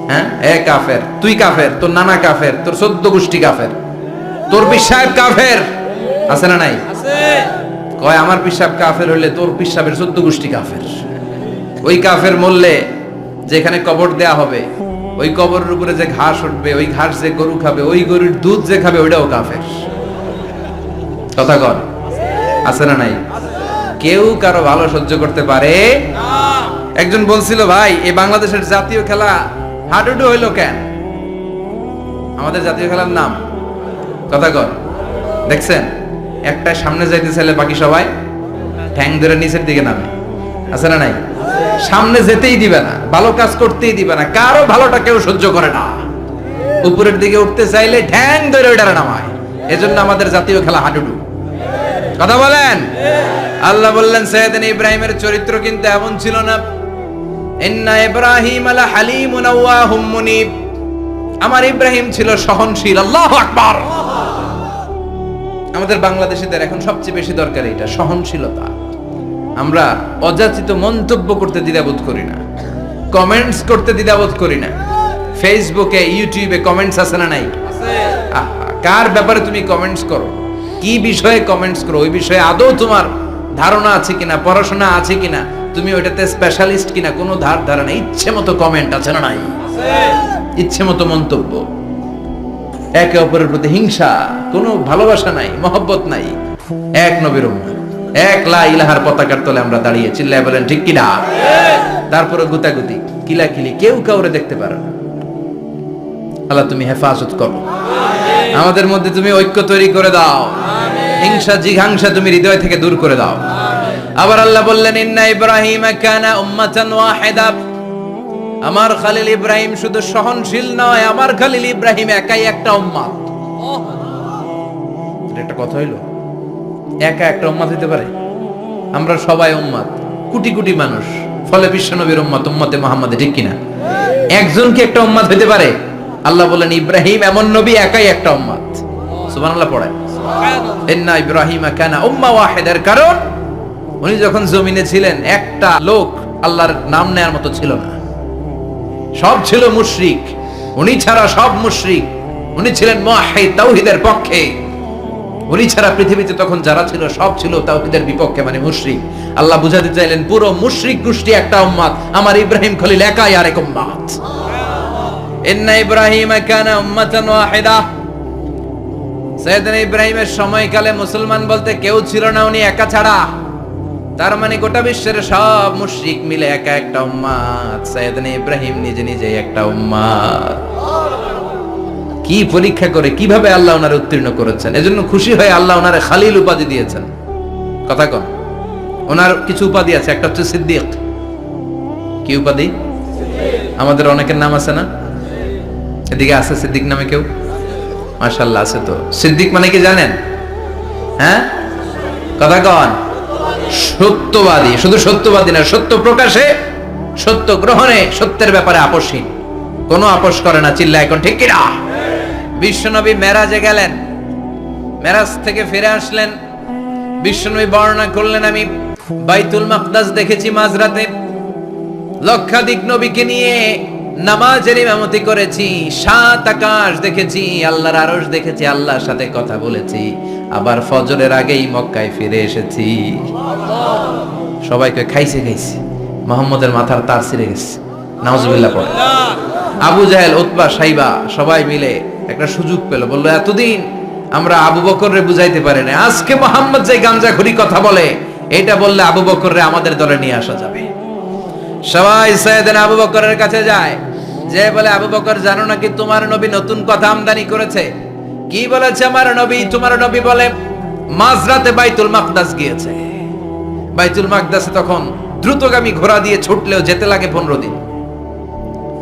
হ্যাঁ, এক কাফের, তুই কাফের, তোর নানা কাফের, তোর 14 গোষ্ঠী কাফের, তোর পীর সাহেব কাফের। আছে না নাই? কয় আমার পীর সাহেব কাফের হইলে তোর পীর সাহেবের 14 গোষ্ঠী কাফের। ওই কাফের মরলে যেখানে কবর দেয়া হবে, ওই কবরের উপরে যে ঘাস উঠবে, ওই ঘাস যে গরু খাবে, ওই গরুর দুধ যে খাবে, ওইটাও কাফের। কথা কন, আছে না নাই? কেউ কারো ভালো সহ্য করতে পারে না। একজন বলছিল, ভাই এই বাংলাদেশের জাতীয় খেলা হাডুডু হইলো কেন? আমাদের জাতীয় খেলার নাম, কথা কন, দেখছেন একটা সামনে যাইতে চাইলে বাকি সবাই ঠ্যাং ধরে নিচের দিকে নামে। আছে না নাই? সামনে যেতেই দিবে না, ভালো কাজ করতেই দিবে না, কারো ভালোটা কেউ সহ্য করে না। উপরের দিকে উঠতে চাইলে ঠ্যাং ধরে ওইটারে নামায়। এজন্য আমাদের জাতীয় খেলা হাডুডু। কথা বলেন। আল্লাহ বললেন, সাইয়েদনা ইব্রাহিমের চরিত্র কিন্তু এমন ছিল না। ইন্না ইব্রাহিম আলা হালিমুন আওয়াহুম মুনীব। আমার ইব্রাহিম ছিল সহনশীল। আল্লাহু আকবার। আমাদের বাংলাদেশীদের এখন সবচেয়ে বেশি দরকার এটা, সহনশীলতা। আমরা অযাচিত মন্তব্য করতে দ্বিধাবোধ করি না, কমেন্টস করতে দ্বিধাবোধ করি না। ফেসবুকে, ইউটিউবে কমেন্টস আছে না নাই? কার ব্যাপারে তুমি কমেন্টস করো, কি বিষয়ে কমেন্টস করো, ওই বিষয়ে আদৌ তোমার ধারণা আছে কিনা, পড়াশোনা আছে কিনা, তুমি ওইটাতে স্পেশালিস্ট কিনা, কোনো ধারণা। ইচ্ছে মতো কমেন্ট আছে না নাই? ইচ্ছে মতো মন্তব্য, একে অপরের প্রতি হিংসা, কোনো ভালোবাসা নাই, মহব্বত নাই। এক নবীর উম্মত, এক লা ইলাহার পতাকার তলে আমরা দাঁড়িয়ে, চিল্লায় বলেন ঠিক কিনা? তারপরে গুতাগুতি, কিলাকিলি, কেউ কাউরে দেখতে পারে না। আল্লাহ তুমি হেফাজত করো, আমাদের মধ্যে তুমি ঐক্য তৈরি করে দাও, হিংসা জিঘাংসা তুমি হৃদয় থেকে দূর করে দাও। আবার আল্লাহ বললেন, ইন্না ইব্রাহিম কানা উম্মাতান ওয়াহিদা। আমার খলিল ইব্রাহিম শুধু সহনশীল নয়, আমার খলিল ইব্রাহিম একাই একটা উম্মত। এটা একটা কথা হইলো? একা একটা উম্মাত হইতে পারে? আমরা সবাই উম্মাত, কোটি কোটি মানুষ, ফলে বিশ্বনবীর উম্মাত, উম্মতে মুহাম্মাদে, ঠিক কিনা? একজন কি একটা উম্মাত হইতে পারে? আল্লাহ বলেন ইব্রাহিম এমন নবী, একাই একটা উম্মাত। সুবহানাল্লাহ পড়ে। ইন্না ইব্রাহিমা কানা উম্মাহ ওয়াহিদার, কারণ উনি যখন জমিনে ছিলেন একটা লোক আল্লাহর নাম নেয়ার মতো ছিল না, সব ছিল মুশরিক। উনি ছাড়া সব মুশরিক। উনি ছিলেন মুওয়াহহিদ, তাওহীদের পক্ষে। উনি ছাড়া পৃথিবীতে তখন যারা ছিল সব ছিল তাওহীদের বিপক্ষে, মানে মুশরিক। আল্লাহ বুঝাতে চাইলেন পুরো মুশরিক গোষ্ঠী একটা উম্মাত, আমার ইব্রাহিম খলিল একাই আরেক উম্মাত। ইন্না ইব্রাহিমা কানা উম্মাতান ওয়াহিদা। সাইয়েদনা ইব্রাহিমের সময়কালে মুসলমান বলতে কেউ ছিল না, উনি একা ছাড়া। তার মানে গোটা বিশ্বের সব মুশরিক মিলে একা একটা উম্মাত। সাইয়েদনা ইব্রাহিম নিজে নিজে একটা উম্মাত। কি পরীক্ষা করে কিভাবে আল্লাহ ওনারে উত্তীর্ণ করেছেন, এজন্য খুশি হয়ে আল্লাহ ওনারে খালিল উপাধি দিয়েছেন। কথা কন, ওনার কিছু উপাধি আছে, একটা হচ্ছে সিদ্দিক। কি উপাধি? আমাদের অনেকের নাম আছে না? এদিকে আছে সিদ্দিক নামে কেউ? মাশাআল্লাহ আছে তো। সিদ্দিক মানে কি জানেন? হ্যাঁ, কথা কন। সত্যবাদী। শুধু সত্যবাদী না, সত্য প্রকাশে, সত্য গ্রহণে, সত্যের ব্যাপারে আপোষহীন, কোনো আপোষ করে না। চিল্লা এখন ঠিক কিনা? বিশ্বনবী মেরাজে গেলেন, মেরাজ থেকে ফিরে আসলেন। বিশ্বনবী বর্ণনা করলেন, আমি বাইতুল মাকদাস দেখেছি মাঝরাতে, লক্ষাধিক নবীকে নিয়ে নামাজের ইমামতি করেছি, 7 আকাশ দেখেছি, আল্লাহর আরশ দেখেছি, আল্লাহর সাথে কথা বলেছি, আবার ফজরের আগেই মক্কায় ফিরে এসেছি। সবাইকে খাইছে খাইছে, মুহাম্মদের মাথার তার ছিঁড়ে গেছে। নাউজুবিল্লাহ পড়ে। আবু জাহেল, উতবা, সাইবা সবাই মিলে একটা সুযোগ পেল, বললো এতদিন আমরা আবু বকররে বুঝাইতে পারি না, আজকে মুহাম্মদ যে গাঞ্জাখুরি কথা বলে, এটা বললে আবু বকররে আমাদের দলে নিয়ে আসা যাবে। সবাই সাইয়েদনা আবু বকরের কাছে যায়, যে বলে আবু বকর জানো নাকি তোমার নবী নতুন কথা আমদানি করেছে? কি বলেছে আমার নবী? তোমার নবী বলে মাঝরাতে বাইতুল মাকদাস গিয়েছে। বাইতুল মাকদাসে তখন দ্রুতগামী ঘোড়া দিয়ে ছুটলেও যেতে লাগে 15 দিন।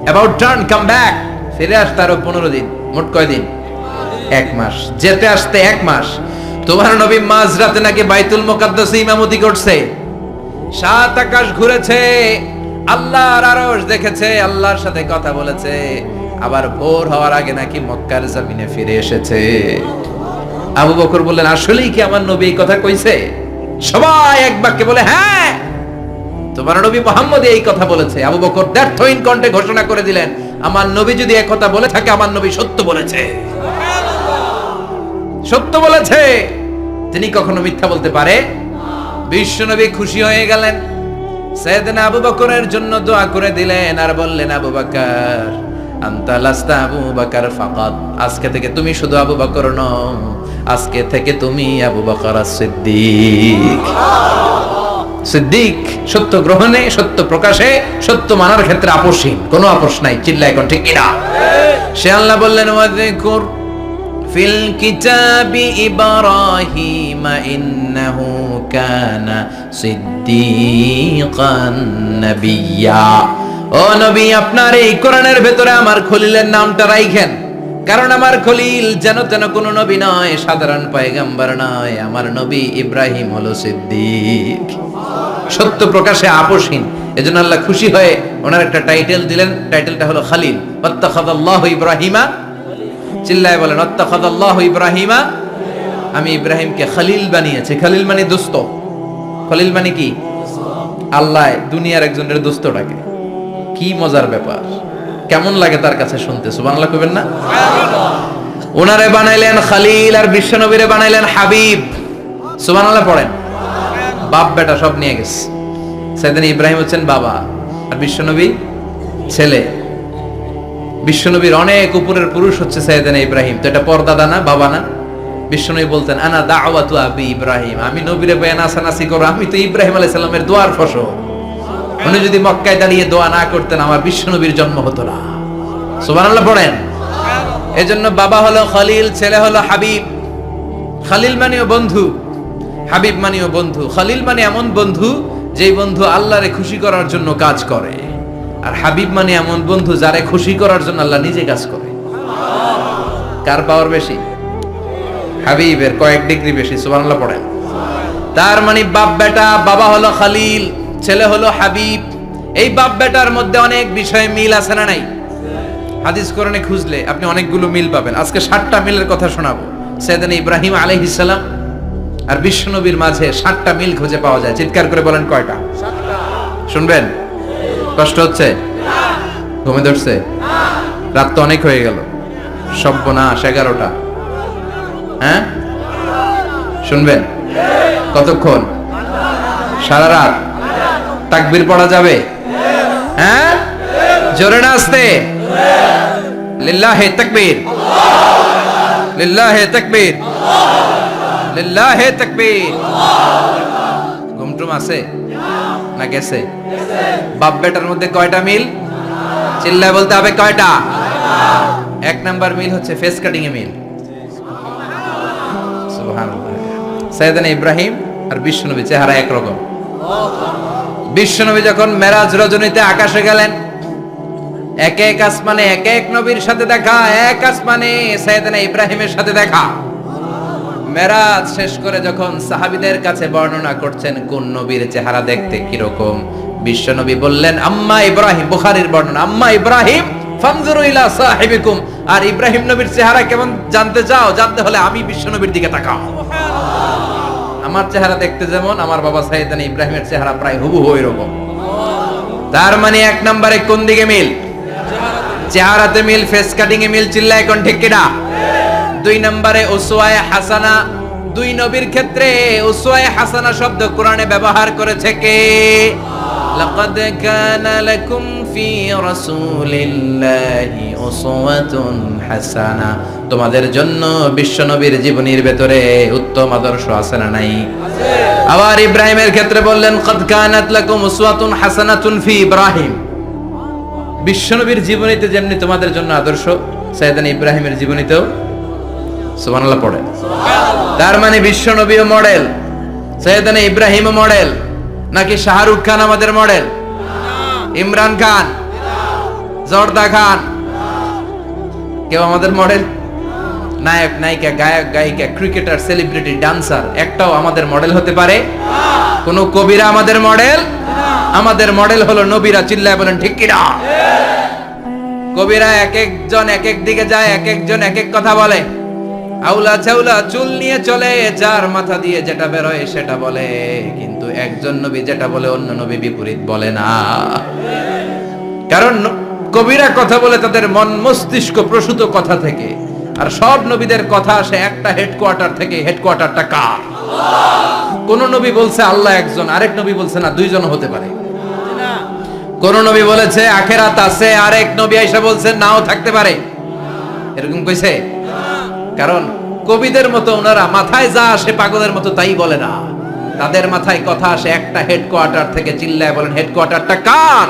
অ্যাবাউট টার্ন কাম ব্যাক, ফিরে আসতে আরো 15 দিন, মোট কয় দিন? 1 মাস। যেতে আসতে 1 মাস। তোমার নবী মাঝরাতে নাকি বাইতুল মুকাদ্দাসে ইমামতি করছে, 7 আকাশ ঘুরেছে, আল্লাহর আরশ দেখেছে, আল্লাহর সাথে কথা বলেছে, আবার ভোর হওয়ার আগে নাকি মক্কার জমিনে ফিরে এসেছে। আবু বকর বললেন আসলেই কি আমার নবী এই কথা কইছে? সবাই এক বাক্যে বলে হ্যাঁ, তোমার নবী মুহাম্মদ এই কথা বলেছে। আবু বকর দ্ব্যর্থহীন কণ্ঠে ঘোষণা করে দিলেন, আমার নবী যদি এই কথা বলে থাকে, আমার নবী সত্য বলেছে। সত্য বলেছে, তিনি কখনো মিথ্যা বলতে পারে? বিশ্বনবী খুশি হয়ে গেলেন, সাইয়েদনা আবু বকরের জন্য দোয়া করে দিলেন, আর বললেন আবু বকর আনতা লাস্তা আবু বকর ফাকাত, আজকে থেকে তুমি শুধু আবু বকর নও, আজকে থেকে তুমি আবু বকর সিদ্দিক। সিদ্দিক সত্য গ্রহণে, সত্য প্রকাশে, সত্য মানার ক্ষেত্রে আপোষহীন, কোনো আপোষ নাই। চিল্লা এখন ঠিক কিনা? সে আল্লাহ বললেন ওয়াযকুর ফিল কিতাবি ইব্রাহিম ইন্নাহু কানা সিদ্দিকান নাবিয়্যা। ও নবী, আপনার এই কোরআনের ভেতরে আমার খলিলের নামটা রাখেন, কারণ আমার খলিল যেন তেন কোনো নবী নয়, সাধারণ পয়গম্বর নয়, আমার নবী ইব্রাহিম হলো সিদ্দিক, সত্য প্রকাশে আপোষহীন। এজন্য আল্লাহ খুশি হয়ে ওনার একটা টাইটেল দিলেন, টাইটেলটা হলো খালিল। ওয়াত্তাখাযাল্লাহু ইব্রাহিমা, চিল্লায় বলেন ওয়াত্তাখাযাল্লাহু ইব্রাহিমা, আমি ইব্রাহিমকে খালিল বানিয়েছি। খালিল মানে দোস্ত। খলিল মানে কি? আল্লাহ দুনিয়ার একজনের দোস্ত ডাকে। কি মজার ব্যাপার, কেমন লাগে তার কাছে শুনতে? সুবহানাল্লাহ কইবেন না? ওনারে বানাইলেন খালিল, আর বিশ্বনবীরে বানাইলেন হাবিব। সুবহানাল্লাহ পড়েন। বাপ বেটা সব নিয়ে গেছে। সাইয়েদনা ইব্রাহিম হচ্ছেন বাবা, আর বিশ্বনবী ছেলে। বিশ্বনবীর অনেক উপরের পুরুষ হচ্ছে সাইয়েদনা ইব্রাহিম। তো এটা পরদাদা না, বাবা না? বিশ্বনবী বলতেন আনা দাওয়াতু আবি ইব্রাহিম, আমি নবীরে বয়ান আসানাসি করো, আমি তো ইব্রাহিম আলাইহিস সালামের দোয়ার ফসল। উনি যদি মক্কায় দাঁড়িয়ে দোয়া না করতেন, আমার বিশ্বনবীর জন্ম হতো না। সুবহানাল্লাহ পড়েন। এজন্য বাবা হলো খলিল, ছেলে হলো হাবিব। খলিল মানেও বন্ধু, হাবিব মানেও বন্ধু। খলিল মানে এমন বন্ধু যেই বন্ধু আল্লাহরে খুশি করার জন্য কাজ করে, আর হাবিব মানে এমন বন্ধু যারে খুশি করার জন্য আল্লাহ নিজে কাজ করে। কার পাওয়ার বেশি? হাবিবের কয়েক ডিগ্রি বেশি, সুবহানাল্লাহ পড়েন। তার মানে বাপ বেটা, বাবা হলো খলিল, ছেলে হলো হাবিব। এই বাপ বেটার মধ্যে অনেক বিষয়ে মিল আছে না নাই? হাদিস কোরআনে খুঁজলে আপনি অনেকগুলো মিল পাবেন। আজকে 7টা মিলের কথা শোনাবো। সাইয়েদনা ইব্রাহিম আলাইহিস সালাম আর বিশ্বনবীর মাঝে 7টা মিল খুঁজে পাওয়া যায়। চিৎকার করে বলেন কয়টা? 7টা। শুনবেন? কষ্ট হচ্ছে? ঘুমে ধরছে? রাত তো অনেক হয়ে গেল। সর্বনাশ, 11টা। হ্যাঁ, শুনবেন? কতক্ষণ? সারা রাত। তাকবীর পড়া যাবে? হ্যাঁ, জোরে না আস্তে? লিল্লাহে তাকবীর, লিল্লাহে তাকবীর, লিল্লাহে তাকবীর। ঘুমটুম আছে না গেছে? বাপ বেটার মধ্যে কয়টা মিল? চিল্লায় বলতে হবে কয়টা? 1 নাম্বার মিল হচ্ছে ফেস কাটিং এ মিল। সুবহানাল্লাহ। সাইয়েদনা ইব্রাহিম আর বিশ্বনবী চেহারা একরকম। বিশ্বনবী যখন মেরাজ রজনীতে আকাশে গেলেন, এক এক আসমানে এক এক নবীর সাথে দেখা, এক আসমানে সাইয়েদনা ইব্রাহিমের সাথে দেখা। মেরাজ শেষ করে যখন সাহাবীদের কাছে বর্ণনা করছেন কোন নবীর চেহারা দেখতে কিরকম, বিশ্বনবী বললেন আম্মা ইব্রাহিম, বুখারীর বর্ণনা, আম্মা ইব্রাহিম ফানজুরু ইলা সাহিবিকুম। আর ইব্রাহিম নবীর চেহারা কেমন জানতে চাও? জানতে হলে আমি বিশ্বনবীর দিকে তাকাও। আমার চেহারা দেখতে যেমন, আমার বাবা সাইয়েদনা ইব্রাহিমের চেহারা প্রায় হুবহু এরকম। তার মানে 1 নম্বরে কোন দিকে মিল? চেহারাতে মিল, ফেস কাটিং এ মিল। চিল্লায় কোন ঠিক কিনা? 2 নম্বরে উসওয়ায়ে হাসানা। 2 নবীর ক্ষেত্রে উসওয়ায়ে হাসানা শব্দ কোরআনে ব্যবহার করেছে কে? লাকাদ কানা লাকুম ফি রাসূলিল্লাহি উসওয়াতুন হাসানা। তোমাদের জন্য বিশ্বনবীর জীবনীর ভেতরে উত্তম আদর্শ আছে না নাই? আছে। আবার ইব্রাহিমের ক্ষেত্রে বললেন কাদ কানাত লাকুম উসওয়াতুন হাসানাতুন ফি ইব্রাহিম। বিশ্বনবীর জীবনীতে যেমনি তোমাদের জন্য আদর্শ, সাইয়েদনা ইব্রাহিমের জীবনীতেও। সুবহানাল্লাহ পড়ে। সুবহানাল্লাহ। তার মানে বিশ্বনবীও মডেল, সাইয়েদনা ইব্রাহিমও মডেল। নাকি শাহরুখ খান আমাদের মডেল? ইমরান খান, জর্দা খান, কেউ আমাদের মডেল? নায়ক নায়িকা, গায়ক গায়িকা, ক্রিকেটার, সেলিব্রিটি, ডান্সার একটাও আমাদের মডেল হতে পারে? কোন কবিরা আমাদের মডেল? আমাদের মডেল হলো নবীরা। চিল্লায় বলেন ঠিক কিনা? কবিরা এক একজন এক এক দিকে যায়, এক একজন এক এক কথা বলে। আউলা চাউলা চুল নিয়ে চলে, যার মাথা দিয়ে যেটা বের হয় সেটা বলে। কিন্তু একজন নবী যেটা বলে অন্য নবী বিপরীত বলে না। কারণ কবিরা কথা বলে তাদের মন মস্তিষ্ক প্রসূত কথা থেকে, আর সব নবীদের কথা আসে একটা হেডকোয়ার্টার থেকে। হেডকোয়ার্টারটা কার? কোন নবী বলছে আল্লাহ একজন, আরেক নবী বলছে না 2 জন হতে পারে। কোন নবী বলেছে আখিরাত আছে, আরেক নবী আয়েশা বলছে নাও থাকতে পারে। এরকম কইছে? কারণ কবিদের মতো ওনারা মাথায় যা আসে পাগলের মতো তাই বলে না। তাদের মাথায় কথা আসে একটা হেডকোয়ার্টার থেকে। চিল্লায় বলেন হেডকোয়ার্টারটা কার?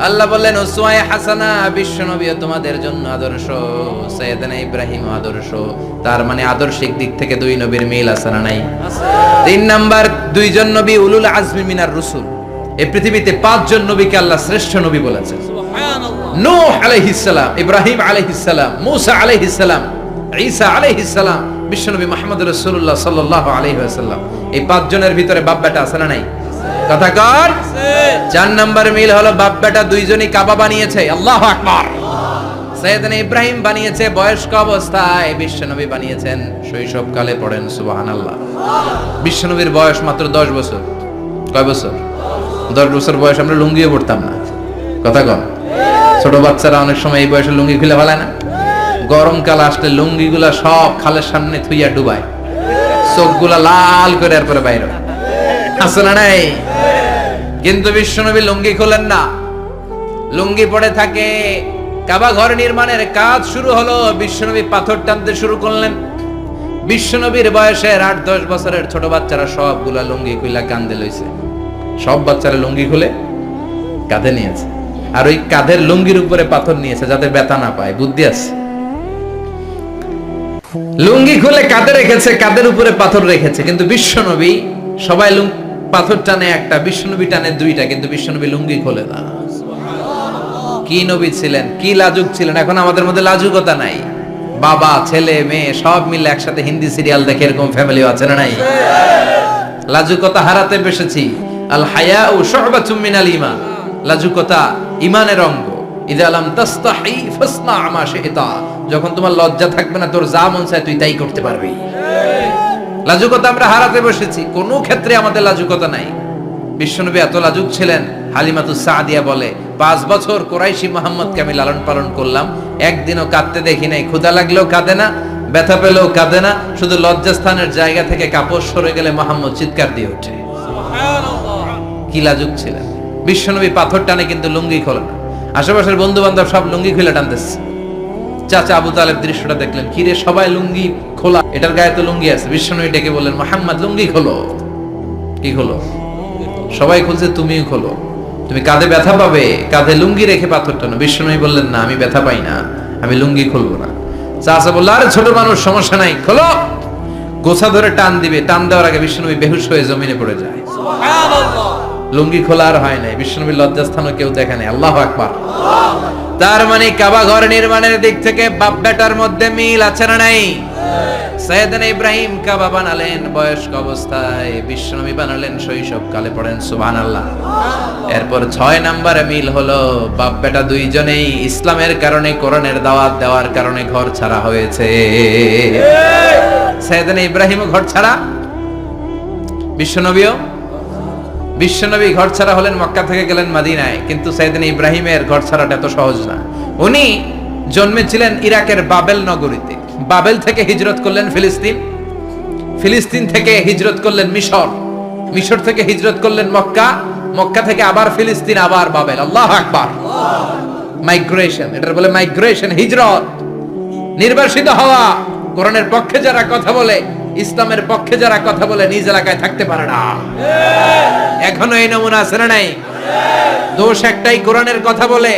আল্লাহ বললেন উসওয়ায়ে হাসানা, বিশ্বনবীও তোমাদের জন্য আদর্শ, সাইয়েদনা ইব্রাহিম আদর্শ। তার মানে আদর্শিক দিক থেকে 2 নবীর মিল আছে না নাই? আছে। 3 নাম্বার, 2 জন নবী উলুল আজমি মিনার রাসূল। এই পৃথিবীতে 5 জন নবীকে আল্লাহ শ্রেষ্ঠ নবী বলেছেন। সুবহানাল্লাহ। নূহ আলাইহিস সালাম, ইব্রাহিম আলাইহিস সালাম, মুসা আলাইহিস সালাম, ঈসা আলাইহিস সালাম, বিশ্বনবী মুহাম্মদ রাসূলুল্লাহ সাল্লাল্লাহু আলাইহি ওয়াসাল্লাম। এই 5 জনের ভিতরে বাপ বেটা আছে না নাই? কথা কর। 4 নাম্বার মিল হলো বাপ বেটা 2 জনই কাবা বানিয়েছে। আল্লাহু আকবার। সাইয়েদনা ইব্রাহিম বানিয়েছে বয়স্ক অবস্থায়, বিশ্বনবী বানিয়েছেন শৈশবকালে। পড়েন সুবহানাল্লাহ। বিশ্বনবীর বয়স মাত্র 10 বছর। কয় বছর? 10 বছর বয়স আমরা লুঙ্গিও পরতাম না। কথা কন। ছোট বাচ্চারা অনেক সময় এই বয়সে লুঙ্গি খুলে ফেলায় না? গরমকাল আসলে লুঙ্গিগুলা সব খালের সামনে থুইয়া ডুবায়, চোখগুলা লাল করে এরপরে বাইরে আছে না নাই? কিন্তু বিশ্বনবী লুঙ্গি খোলেন না, লুঙ্গি পড়ে থাকে। কাবা ঘর নির্মাণের কাজ শুরু হলো, বিশ্বনবী পাথর টানতে শুরু করলেন। বিশ্বনবীর বয়সের 8-10 বছরের ছোট বাচ্চারা সবগুলা লুঙ্গি খুইলা কাঁধে লইছে। সব বাচ্চারা লুঙ্গি খুলে কাঁধে নিয়েছে, আর ওই কাঁধের লুঙ্গির উপরে পাথর নিয়েছে যাতে ব্যথা না পায়। বুদ্ধি আছে। লুঙ্গি খুলে কাঁধে রেখেছে, কাঁধের উপরে পাথর রেখেছে। কিন্তু বিশ্বনবী, সবাই পাথর টানে একটা, বিশ্বনবী টানে 2টা, কিন্তু বিশ্বনবী লুঙ্গি খোলে না। কি নবী ছিলেন, কি লাজুক ছিলেন! এখন আমাদের মধ্যে লাজুকতা নাই। বাবা ছেলে মেয়ে সব মিলে একসাথে হিন্দি সিরিয়াল দেখে, এরকম ফ্যামিলিও আছে না নাই? লাজুকতা হারাতে বসেছি। আল হায়াউ শুবাতুম মিনাল ঈমান, লাজুকতা ঈমানের অঙ্গ। ইযা লাম তাস্তাহি ফাসনা মা শি'তা, যখন তোমার লজ্জা থাকবে না, তোর যা মন চায় তুই তাই করতে পারবি। লাজুকতা আমরা হারাতে বসেছি, কোনো ক্ষেত্রে আমাদের লাজুকতা নাই। বিশ্বনবী এত লাজুক ছিলেন, হালিমাতুস সাদিয়া বলে 5 বছর কুরাইশি মুহাম্মদকে আমি লালন পালন করলাম, একদিনও কাঁদতে দেখি নাই। ক্ষুধা লাগলেও কাঁদে না, ব্যথা পেলেও কাঁদে না, শুধু লজ্জাস্থানের জায়গা থেকে কাপড় সরে গেলে মুহাম্মদ চিৎকার দিয়ে ওঠে। কি লাজুক ছিলেন বিশ্বনবী। পাথর টানে কিন্তু লুঙ্গি খোলে না। আশেপাশের বন্ধু বান্ধব সব লুঙ্গি খুলে টানতেছে। চাচা আবু তালেব দৃশ্যটা দেখলেন, কিরে সবাই লুঙ্গি খোলা, এটার গায়ে তো লুঙ্গি আছে। বিশ্বনবী ডেকে বললেন, মুহাম্মদ লুঙ্গি খোলো। কি খোলো? সবাই খুলছে, তুমিও খোলো। তুমি কাঁধে ব্যথা পাবে, কাঁধে লুঙ্গি রেখে পাথর টানো। বিশ্বনবী বললেন, না আমি ব্যথা পাই না, আমি লুঙ্গি খুলবো না। চাচা বলল, আরে ছোট মানুষ, সমস্যা নাই, খোলো। গোছা ধরে টান দিবে, টান দেওয়ার আগে বিশ্বনবী বেহুশ হয়ে জমিনে পড়ে যায়। লুঙ্গি খোলা আর হয় নাই। বিশ্বনবীর লজ্জাস্থানও কেউ দেখে নাই। আল্লাহু আকবার। তার মানে কাবা ঘর নির্মাণের দিক থেকে বাপ বেটার মধ্যে মিল আছে না নাই? সাইয়েদনা ইব্রাহিম কাবা বানালেন বয়স্ক অবস্থায়, বিশ্বনবী বানালেন শৈশবকালে। পড়েন সুবহানাল্লাহ। এরপর 6 নম্বরে মিল হলো, বাপ বেটা দুইজনেই ইসলামের কারণে, কোরআনের দাওয়াত দেওয়ার কারণে ঘর ছাড়া হয়েছে। সাইয়েদনা ইব্রাহিমও ঘর ছাড়া, বিশ্বনবী ঘর ছাড়া হলেন, মক্কা থেকে গেলেন মদিনায়। কিন্তু সাইয়েদনা ইব্রাহিমের ঘর ছাড়াটা এত সহজ না। উনি জন্মেছিলেন ইরাকের বাবেল নগরীতে। বাবেল থেকে হিজরত করলেন ফিলিস্তিন, ফিলিস্তিন থেকে হিজরত করলেন মিশর, মিশর থেকে হিজরত করলেন মক্কা, মক্কা থেকে আবার ফিলিস্তিন, আবার বাবেল। আল্লাহু আকবার। মাইগ্রেশন, এটার বলে মাইগ্রেশন, হিজরত, নির্বাসিত হওয়া। কোরআনের পক্ষে যারা কথা বলে, ইসলামের পক্ষে যারা কথা বলে, নিজ এলাকায় থাকতে পারে না। এখনো এই নমুনা আছে না নাই? দোষ একটাই, কোরআনের কথা বলে।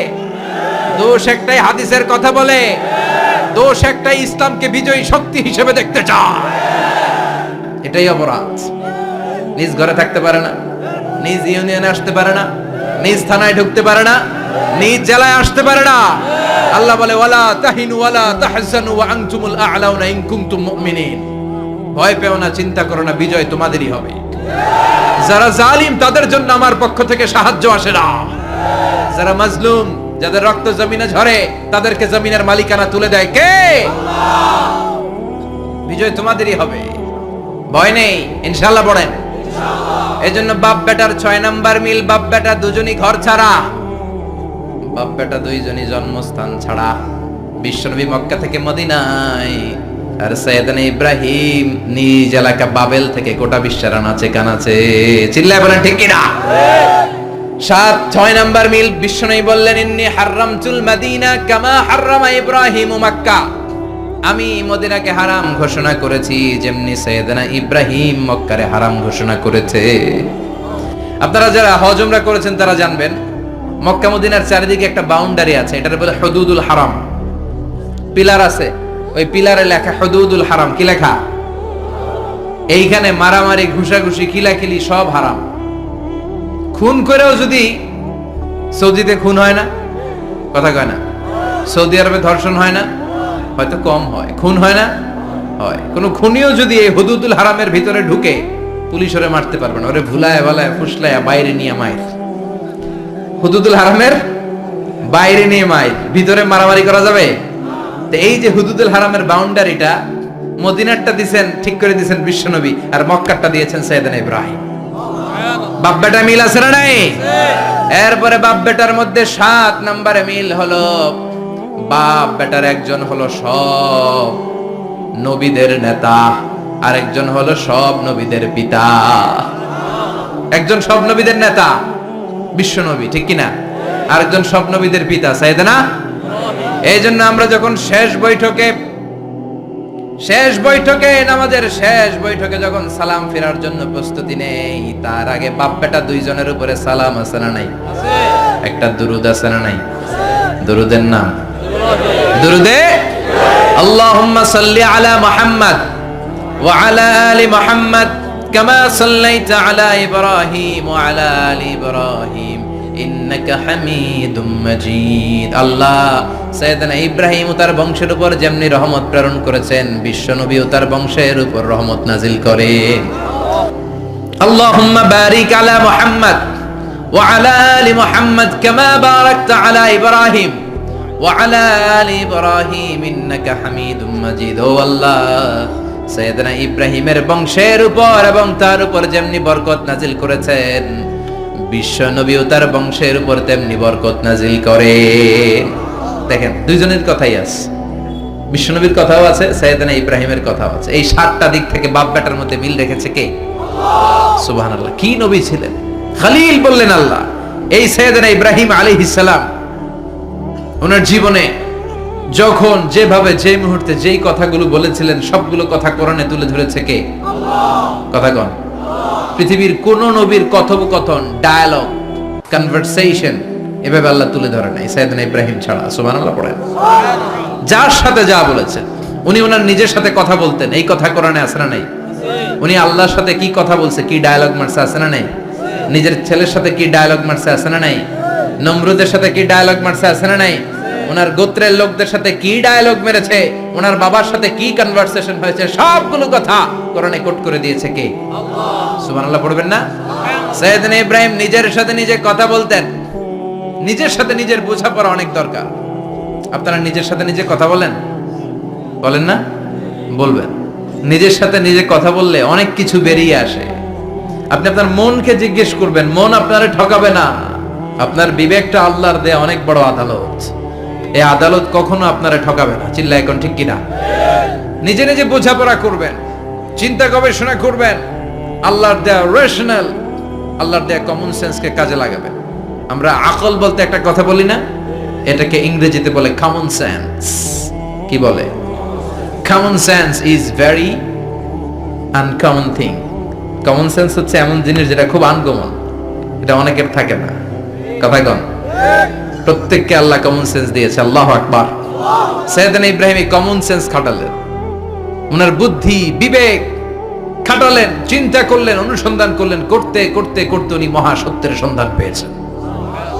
দোষ একটাই, হাদিসের কথা বলে। দোষ একটাই, ইসলামকে বিজয়ী শক্তি হিসেবে দেখতে চায়। এটাই অপরাধ। নিজ ঘরে থাকতে পারে না, নিজ ইউনিয়নে আসতে পারে না, নিজ থানায় ঢুকতে পারে না, নিজ জেলায় আসতে পারে না। আল্লাহ বলে, ওয়ালা তাহিনু ওয়ালা তাহজানু ওয়া আনতুমুল আ'লাউনা ইন কুনতুম মুমিনিন। ভয় পেও না, চিন্তা করো না, বিজয় তোমাদেরই হবে। যারা জালিম তাদের জন্য আমার পক্ষ থেকে সাহায্য আসে না। যারা মাজলুম, যাদের রক্ত জমিনে ঝরে, তাদেরকে জমিনের মালিকানা তুলে দেয় কে? আল্লাহ। বিজয় তোমাদেরই হবে, ভয় নেই, ইনশাআল্লাহ। পড়েন ইনশাআল্লাহ। এজন্য বাপ বেটার 6 নাম্বার মিল, বাপ বেটা দুজনই ঘর ছাড়া, বাপ বেটা দুইজনই জন্মস্থান ছাড়া। বিশ্বনবী মক্কা থেকে মদিনায়, আর সাইয়েদনা ইব্রাহিম নিজ এলাকা বাবেল থেকে গোটা বিশ্বের আনাচে কানাচে। চিল্লায় বলেন ঠিক কিনা? 6 নাম্বার মিল, বিশ্বনবী বললেন, ইন্নী হারামতুল মদিনা কামা হারামা ইব্রাহিম মক্কা। আমি মদিনাকে হারাম ঘোষণা করেছি যেমনি সাইয়েদনা ইব্রাহিম মক্কারে হারাম ঘোষণা করেছে। আপনারা যারা হজ উমরা করেছেন তারা জানবেন, মক্কা মদিনার চারিদিকে একটা বাউন্ডারি আছে, এটার বলে হুদুদুল হারাম। পিলার আছে, ওই পিলারে লেখা হুদুদুল হারাম। কি লেখা? এইখানে মারামারি, ঘুষাঘুষি, কিলাকিলি সব হারাম। খুন করেও যদি, সৌদিতে খুন হয় না, কথা কয় না? সৌদি আরবে ধর্ষণ হয় না, হয়তো কম হয়, খুন হয় না, হয়। কোন খুনিও যদি এই হুদুদুল হারামের ভিতরে ঢুকে, পুলিশ ওরে মারতে পারবে না। ওরে ভুলায় ভালায় ফুসলায় বাইরে নিয়ে মাইর। হুদুদুল হারামের বাইরে নিয়ে মাইর, ভিতরে মারামারি করা যাবে? তো এই যে হুদুদুল হারামের বাউন্ডারিটা, মদিনারটা দিয়েছেন, ঠিক করে দিয়েছেন বিশ্বনবী, আর মক্কারটা দিয়েছেন সাইয়েদনা ইব্রাহিম। বাপ বেটা মিল আছে না নাই? এরপরে বাপ বেটার মধ্যে 7 নম্বরে মিল হলো, বাপ বেটার একজন হলো সব নবীদের নেতা, আর একজন হলো সব নবীদের পিতা। একজন সব নবীদের নেতা বিশ্বনবী, ঠিক কিনা? আর একজন সব নবীদের পিতা সাইয়েদনা। এই জন্য আমরা যখন শেষ বৈঠকে নামাজের শেষ বৈঠকে যখন সালাম ফেরার জন্য প্রস্তুতি নেই, তার আগে বাপ বেটা দুইজনের উপরে সালাম আছে না নাই? একটা দুরুদ আছে না নাই? দুরুদের নাম দুরুদে আল্লাহুম্মা সাল্লি আলা মুহাম্মদ ওয়া আলা আলি মুহাম্মদ কামা সাল্লাইতা আলা ইব্রাহিম ওয়া আলা আলি ইব্রাহিম ইন্নাকা হামিদুম মাজিদ। আল্লাহ সাইয়েদনা ইব্রাহিম ও তার বংশের উপর যেমনি রহমত প্রেরণ করেছেন, বিশ্ব নবী ও তার বংশের উপর রহমত নাজিল করেন। আল্লাহুম্মা বারিক আলা মুহাম্মদ ওয়া আলা আলি মুহাম্মদ কামা বারাকতা আলা ইব্রাহিম ওয়া আলা আলি ইব্রাহিম ইন্নাকা হামিদুম মাজিদ। ও আল্লাহ, সাইয়েদনা ইব্রাহিমের বংশের উপর এবং তার উপর যেমনি বরকত নাজিল করেছেন, বিশ্ব নবী ও তার বংশের উপর তেমনি বরকত নাজিল করে। দেখেন, দুইজনের কথাই আছে, বিশ্ব নবীর কথাও আছে, সাইয়েদনা ইব্রাহিমের কথাও আছে। এই 7টা দিক থেকে বাপ বেটার মধ্যে মিল রেখেছে কে? সুবহানাল্লাহ। কি নবী ছিলেন! খলিল বললেন আল্লাহ। এই সাইয়েদনা ইব্রাহিম আলাইহিস সালাম ওনার জীবনে যখন যেভাবে যে মুহূর্তে যেই কথাগুলো বলেছিলেন, সবগুলো কথা কোরআনে তুলে ধরেছে কে? কথা কন। পৃথিবীর কোন নবীর কথোপকথন, ডায়ালগ, কনভারসেশন এভাবে আল্লাহ তুলে ধরে নাই সাইয়েদনা ইব্রাহিম ছাড়া। সুবহানাল্লাহ পড়েন। যার সাথে যা বলেছেন, উনি ওনার নিজের সাথে কথা বলতেন, এই কথা কোরআনে আছে না নাই? উনি আল্লাহর সাথে কি কথা বলছে, কি ডায়ালগ মারছে, আছে না নাই? নিজের ছেলের সাথে কি ডায়ালগ মারছে, আছে না নাই? নমরুদের সাথে কি ডায়ালগ মারছে, আছে না নাই? ওনার গোত্রের লোকদের সাথে কি ডায়ালগ মেরেছে, ওনার বাবার সাথে কি কনভারসেশন হয়েছে, সবগুলো কথা কোরআনে কোট করে দিয়েছে কে? আল্লাহ। সুবহানাল্লাহ পড়বেন না? সাইয়েদনা ইব্রাহিম নিজের সাথে নিজে কথা বলতেন। নিজের সাথে নিজের বোঝাপড়া অনেক দরকার। আপনারা নিজের সাথে নিজে কথা বলেন? বলেন না? বলবেন। নিজের সাথে নিজে কথা বললে অনেক কিছু বেরিয়ে আসে। আপনি আপনার মনকে জিজ্ঞেস করবেন, মন আপনারে ঠকাবে না। আপনার বিবেকটা আল্লাহর দেয়া অনেক বড় আদালত। এই আদালত কখনো আপনারে ঠকাবে না। চিল্লা এখন ঠিক কিনা? নিজে নিজে বোঝাপড়া করবেন, চিন্তা গবেষণা করবেন, আল্লাহর দেয়া রেশনাল, আল্লাহর দেয়া কমন সেন্সকে কাজে লাগাবেন। আমরা আকল বলতে একটা কথা বলি না, এটাকে ইংরেজিতে বলে কমন সেন্স। কি বলে? Common sense is very uncommon thing. Common sense হচ্ছে এমন জিনিস যেটা খুব আনকমন, এটা অনেকের থাকে না। কথা কন। প্রত্যেককে আল্লাহ কমন সেন্স দিয়েছে। আল্লাহু আকবার। সাইয়েদনা ইব্রাহিম এই কমন সেন্স খাটালেন, ওনার বুদ্ধি বিবেক খাটালেন, চিন্তা করলেন, অনুসন্ধান করলেন, করতে করতে করতে উনি মহাসত্যের সন্ধান পেয়েছেন।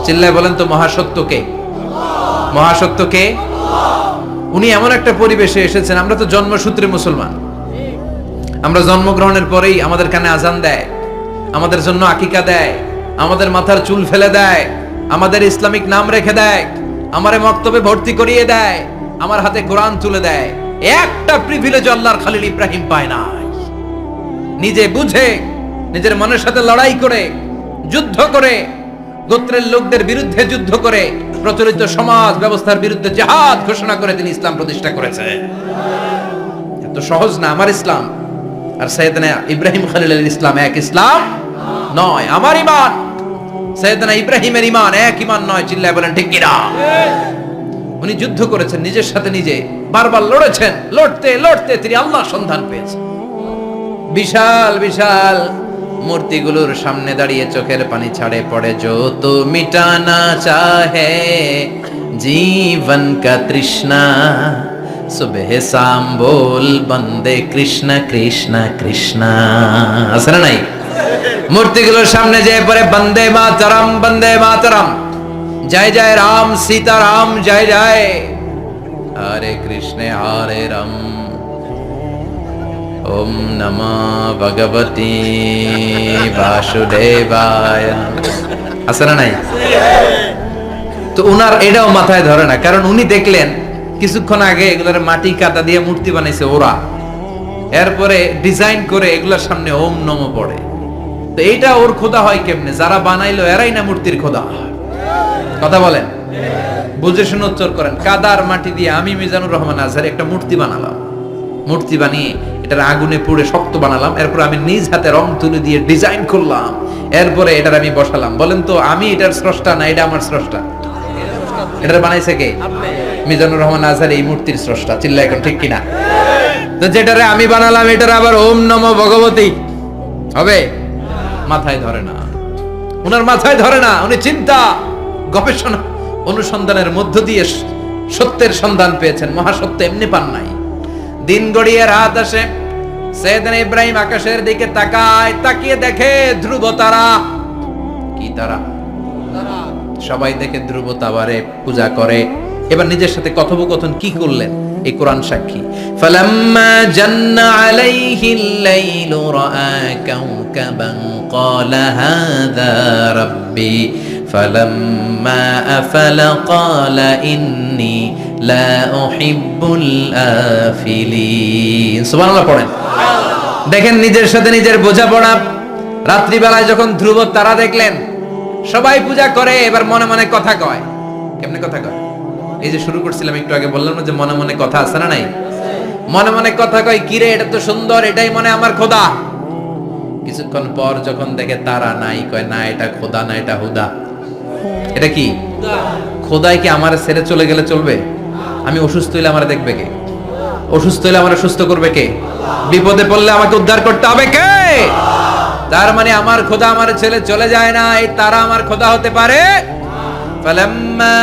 চিল্লায় বলেন তো, মহাসত্য কে? মহাসত্য কে? উনি এমন একটা পরিবেশে এসেছেন, আমরা তো জন্মসূত্রে মুসলমান। আমরা জন্মগ্রহণের পরেই আমাদের কানে আজান দেয়, আমাদের জন্য আকিকা দেয়, আমাদের মাথার চুল ফেলে দেয়, আমাদের ইসলামিক নাম রেখে দেয়, আমারে মক্তবে ভর্তি করিয়ে দেয়, আমার হাতে কোরআন তুলে দেয়। একটা প্রিভিলেজ আল্লাহর খলিল ইব্রাহিম পায় নাই। নিজে বুঝে, নিজের মনের সাথে লড়াই করে, যুদ্ধ করে, গোত্রের লোকদের বিরুদ্ধে যুদ্ধ করে, প্রচলিত সমাজ ব্যবস্থার বিরুদ্ধে জিহাদ ঘোষণা করে তিনি ইসলাম প্রতিষ্ঠা করেছে। এত সহজ না আমার ইসলাম আর সাইয়েদনা ইব্রাহিম খলিলের ইসলাম এক ইসলাম নয়। আমার ঈমান সাইয়েদনা ইব্রাহিমের ঈমান এক ঈমান নয়। চিল্লায় বলেন ঠিক কিনা? উনি যুদ্ধ করেছেন নিজের সাথে নিজে, বারবার লড়েছেন, লড়তে লড়তে তিনি আল্লাহর সন্ধান পেয়েছেন। বিশাল বিশাল মূর্তিগুলোর সামনে দাঁড়িয়ে চোখের পানি ছাড়ে পড়ে। जो तो मिटाना चाहे जीवन का तृष्णा सुबह शाम बोल बंदे कृष्ण कृष्ण कृष्ण। আছে না নাই? মূর্তিগুলোর সামনে যেয়ে পড়ে বন্দে মাতরম, বন্দে মাতরম, জয় জয় রাম সীতা রাম, জয় জয় হরে কৃষ্ণ হরে রাম, ওম নমঃ ভগবতে বাসুদেবায়। আছে না নাই? তো উনার এটাও মাথায় ধরে না, কারণ উনি দেখলেন কিছুক্ষণ আগে এগুলোর মাটি কাটা দিয়ে মূর্তি বানাইছে ওরা, এরপরে ডিজাইন করে এগুলোর সামনে ওম নমঃ পড়ে। তো এইটা ওর খোদা হয় কেমনে? যারা বানাইলো এরাই না মূর্তির খোদা। কথা বলেন, বুঝে শুনে উত্তর করেন। কাদার মাটি দিয়ে আমি মিজানুর রহমান আজহার একটা মূর্তি বানালাম, মূর্তি বানিয়ে এটার আগুনে পুড়ে শক্ত বানালাম, এরপর আমি নিজ হাতে রং তুলি দিয়ে ডিজাইন করলাম, এরপরে এটার আমি বসালাম। বলেন তো, আমি এটার স্রষ্টা না এটা আমার স্রষ্টা? এটা বানাইছে কে? মিজানুর রহমান আজহার এই মূর্তির স্রষ্টা। চিল্লা এখন ঠিক কিনা? তো যেটারে আমি বানালাম এটার আবার ওম নমঃ ভগবতী হবে? মাথায় ধরে না, উনার মাথায় ধরে না। উনি চিন্তা গবেষণা অনুসন্ধানের মধ্য দিয়ে সত্যের সন্ধান পেয়েছেন। মহাসত্য এমনি পান নাই। দিন গড়িয়ে রাত আসে, সাইয়েদনা ইব্রাহিম আকাশের দিকে তাকায়, তাকিয়ে দেখে ধ্রুব তারা। কি তারা? সবাই দেখে ধ্রুব তাবারে পূজা করে। এবার নিজের সাথে কথোপকথন কি করলেন এই কোরআন সাক্ষী। ফালাম্মা জান্না আলাইহিল লাইলু রাআ কাওকাবান ক্বালা হাযা রাব্বি ফালাম্মা আফালা ক্বালা ইন্নী লা উহিব্বুল আফিলিন। সুবহানাল্লাহ পড়েন। দেখেন নিজের সাথে নিজের বোঝাপড়া। রাত্রিবেলায় যখন ধ্রুব তারা দেখলেন সবাই পূজা করে, এবার মনে মনে কথা কয়। কেমনে কথা কয়? এই যে শুরু করছিলাম একটু আগে, বললাম না যে মনে মনে কথা আছে না নাই? মনে মনে কথা কয়, কিরে এটা তো সুন্দর, এটাই মনে আমার খোদা। কিছুক্ষণ পর যখন দেখে তারা নাই, কয় না এটা খোদা না, এটা হুদা। এটা কি? খোদাই কি আমার ছেড়ে চলে গেলে চলবে? আমি অসুস্থ হইলে আমার দেখবে কে? অসুস্থ হইলে আমার সুস্থ করবে কে? বিপদে পড়লে আমাকে উদ্ধার করতে হবে কে? তার মানে আমার খোদা আমার ছেলে চলে যায় না, এই তারা আমার খোদা হতে পারে। ফালাম্মা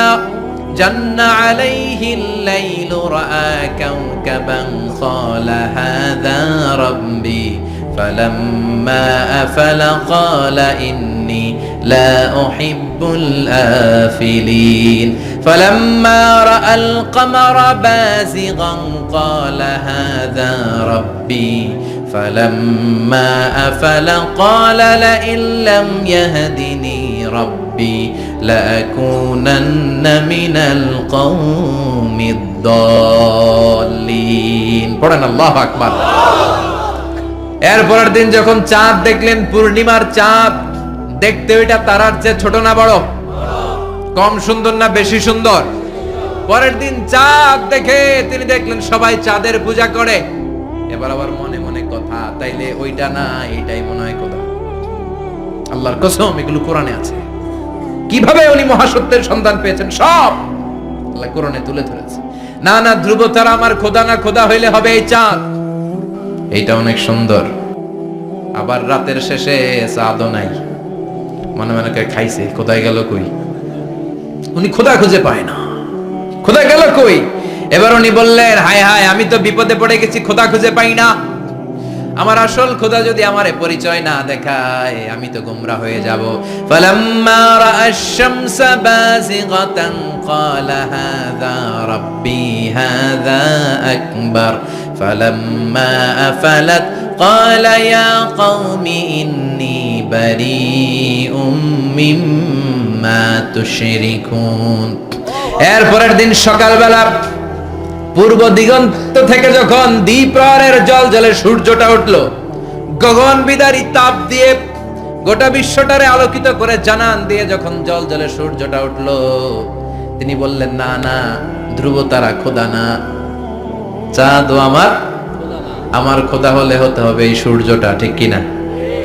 জান্না আলাইহিল লাইলু রাআ কাওকাবান ক্বালা হাযা রাব্বি ফালাম্মা আফালা ক্বালা ইন্নী লা উহিব্বুল আফিলিন ফালাম্মা রাআল কমারা বাযিগান ক্বালা হাযা রাব্বি فلما أفل قال لئن لم يهدني ربي لأكونن من القوم الضالين পড়েন আল্লাহু আকবার। এরপরের দিন যখন চাঁদ দেখলেন, পূর্ণিমার চাঁদ, দেখতে ওইটা তারার চেয়ে ছোট না বড়? কম সুন্দর না বেশি সুন্দর? পরের দিন চাঁদ দেখে তিনি দেখলেন সবাই চাঁদের পূজা করে। এবার আবার মনে মনে কথা, তাইলে ওইটা না এইটাই মনে হয় খোদা। আল্লাহর কসম এগুলো কোরআনে আছে। কিভাবে উনি মহাসত্যের সন্ধান পেয়েছেন সব আল্লাহ কোরআনে তুলে ধরেছে। না না, ধ্রুব তারা আমার খোদা না, খোদা হইলে হবে এই চাঁদ। এইটা অনেক সুন্দর। আবার রাতের শেষে চাঁদও নাই, মনে মনে খাইছে খোদাই গেল কই? উনি খোদা খুঁজে পায় না, খোদা গেল কই? এবার উনি বললেন, হায় হায়, আমি তো বিপদে পড়ে গেছি, খোদা খুঁজে পাই না। আমার আসল খোদা যদি আমারে পরিচয় না দেখায় আমি তো গোমরা হয়ে যাব। ফালাম্মা রাআশ শামসা বাযিগাতান ক্বালা হাযা রাব্বি হাযা আকবার ফালাম্মা আফালাত ক্বালা ইয়া কওমি ইন্নী বারীউম মিম্মা তুশরিকুন। এরপরের দিন সকালবেলা পূর্ব দিগন্ত থেকে যখন দ্বিপ্রহরের জলে সূর্যটা উঠলো, গগন বিদারী তাপ দিয়ে গোটা বিশ্বটারে আলোকিত করে জানান দিয়ে যখন জলে সূর্যটা উঠলো, তিনি বললেন, না না, ধ্রুব তারা খোদা না, চাঁদও আমার খোদা হলে হতে হবে এই সূর্যটা, ঠিক কিনা?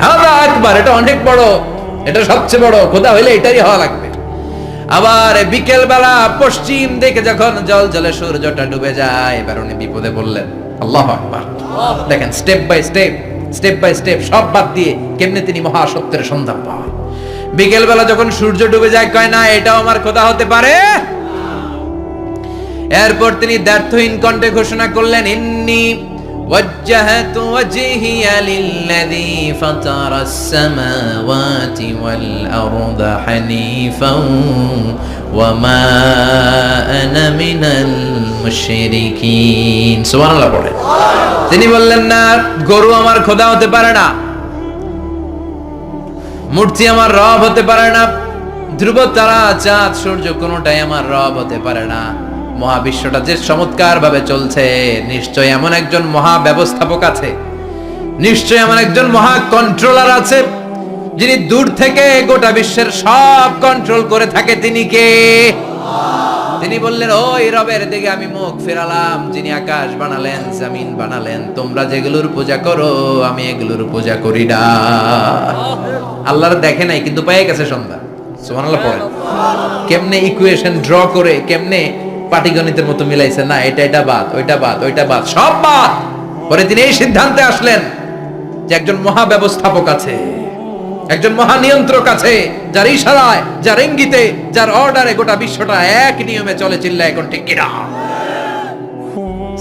হাযা আকবার, এটা অনেক বড়, এটা সবচেয়ে বড়, খোদা হইলে এটাই হওয়া লাগবে। আবার বিকেল বেলা পশ্চিম দিকে যখন জলে সূর্যটা ডুবে যায়, এবার উনি বিপদে পড়লেন। আল্লাহু আকবার। দেখেন স্টেপ বাই স্টেপ সব বাদ দিয়ে কেমনে তিনি মহাসত্যের সন্ধান পান। বিকেল বেলা যখন সূর্য ডুবে যায়, কয় না এটাও আমার খোদা হতে পারে। এরপর তিনি দ্ব্যর্থহীন কণ্ঠে ঘোষণা করলেন, ইন্নী ওয়াজ্জাহতু ওয়াজহিয়া লিল্লাযী ফাতারাস সামাওয়াতি ওয়াল আরদা হানিফান ওয়া মা আনা মিনাল মুশরিকিন। সুবহানাল্লাহ পড়ে। তিনি বললেন, না, গরু আমার খোদা হতে পারে না, মূর্তি আমার রব হতে পারে না, ধ্রুব তারা চাঁদ সূর্য কোনোটাই আমার রব হতে পারে না। মহাবিশ্বটা যে চমৎকার ভাবে চলছে, নিশ্চয় এমন একজন মহা ব্যবস্থাপক আছে, নিশ্চয় এমন একজন মহা কন্ট্রোলার আছে, যিনি দূর থেকে গোটা বিশ্বের সব কন্ট্রোল করে থাকে। তিনি কে? তিনি বললেন, ওই রবের দিকে আমি মুখ ফেরালাম, যিনি আকাশ বানালেন, জমিন বানালেন। তোমরা যেগুলোর পূজা করো আমি এগুলোর পূজা করি না। আল্লাহর দেখে নাই কিন্তু পেয়ে গেছে সন্ধান। সুবহানাল্লাহ পড়েন। কেমনে ইকুয়েশন ড্র করে, কেমনে পাটিগণিতের মতো মিলাইছে, না এটা বাদ, ওইটা বাদ, সব বাদ। পরে তিনি এই সিদ্ধান্তে আসলেন যে একজন মহা ব্যবস্থাপক আছে, একজন মহা নিয়ন্ত্রক আছে, যার ইশারায়, যার ইঙ্গিতে, যার অর্ডারে গোটা বিশ্বটা এক নিয়মে চলে। চিল্লায় এখন ঠিক কিনা?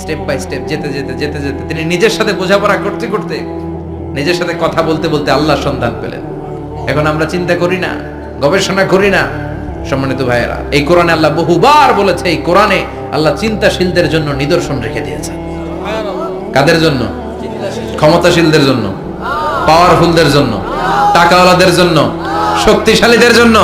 স্টেপ বাই স্টেপ যেতে তিনি নিজের সাথে বোঝাপড়া করতে নিজের সাথে কথা বলতে আল্লাহর সন্ধান পেলেন। এখন আমরা চিন্তা করি না গবেষণা করি না। সম্মানিত ভাইয়েরা, এই কোরআনে আল্লাহ বহুবার বলেছে, এই কোরআনে আল্লাহ চিন্তাশীলদের জন্য নিদর্শন রেখে দিয়েছেন। কাদের জন্য? ক্ষমতাশীলদের জন্য, পাওয়ারফুলদের জন্য, টাকাওয়ালাদের জন্য, শক্তিশালীদের জন্য।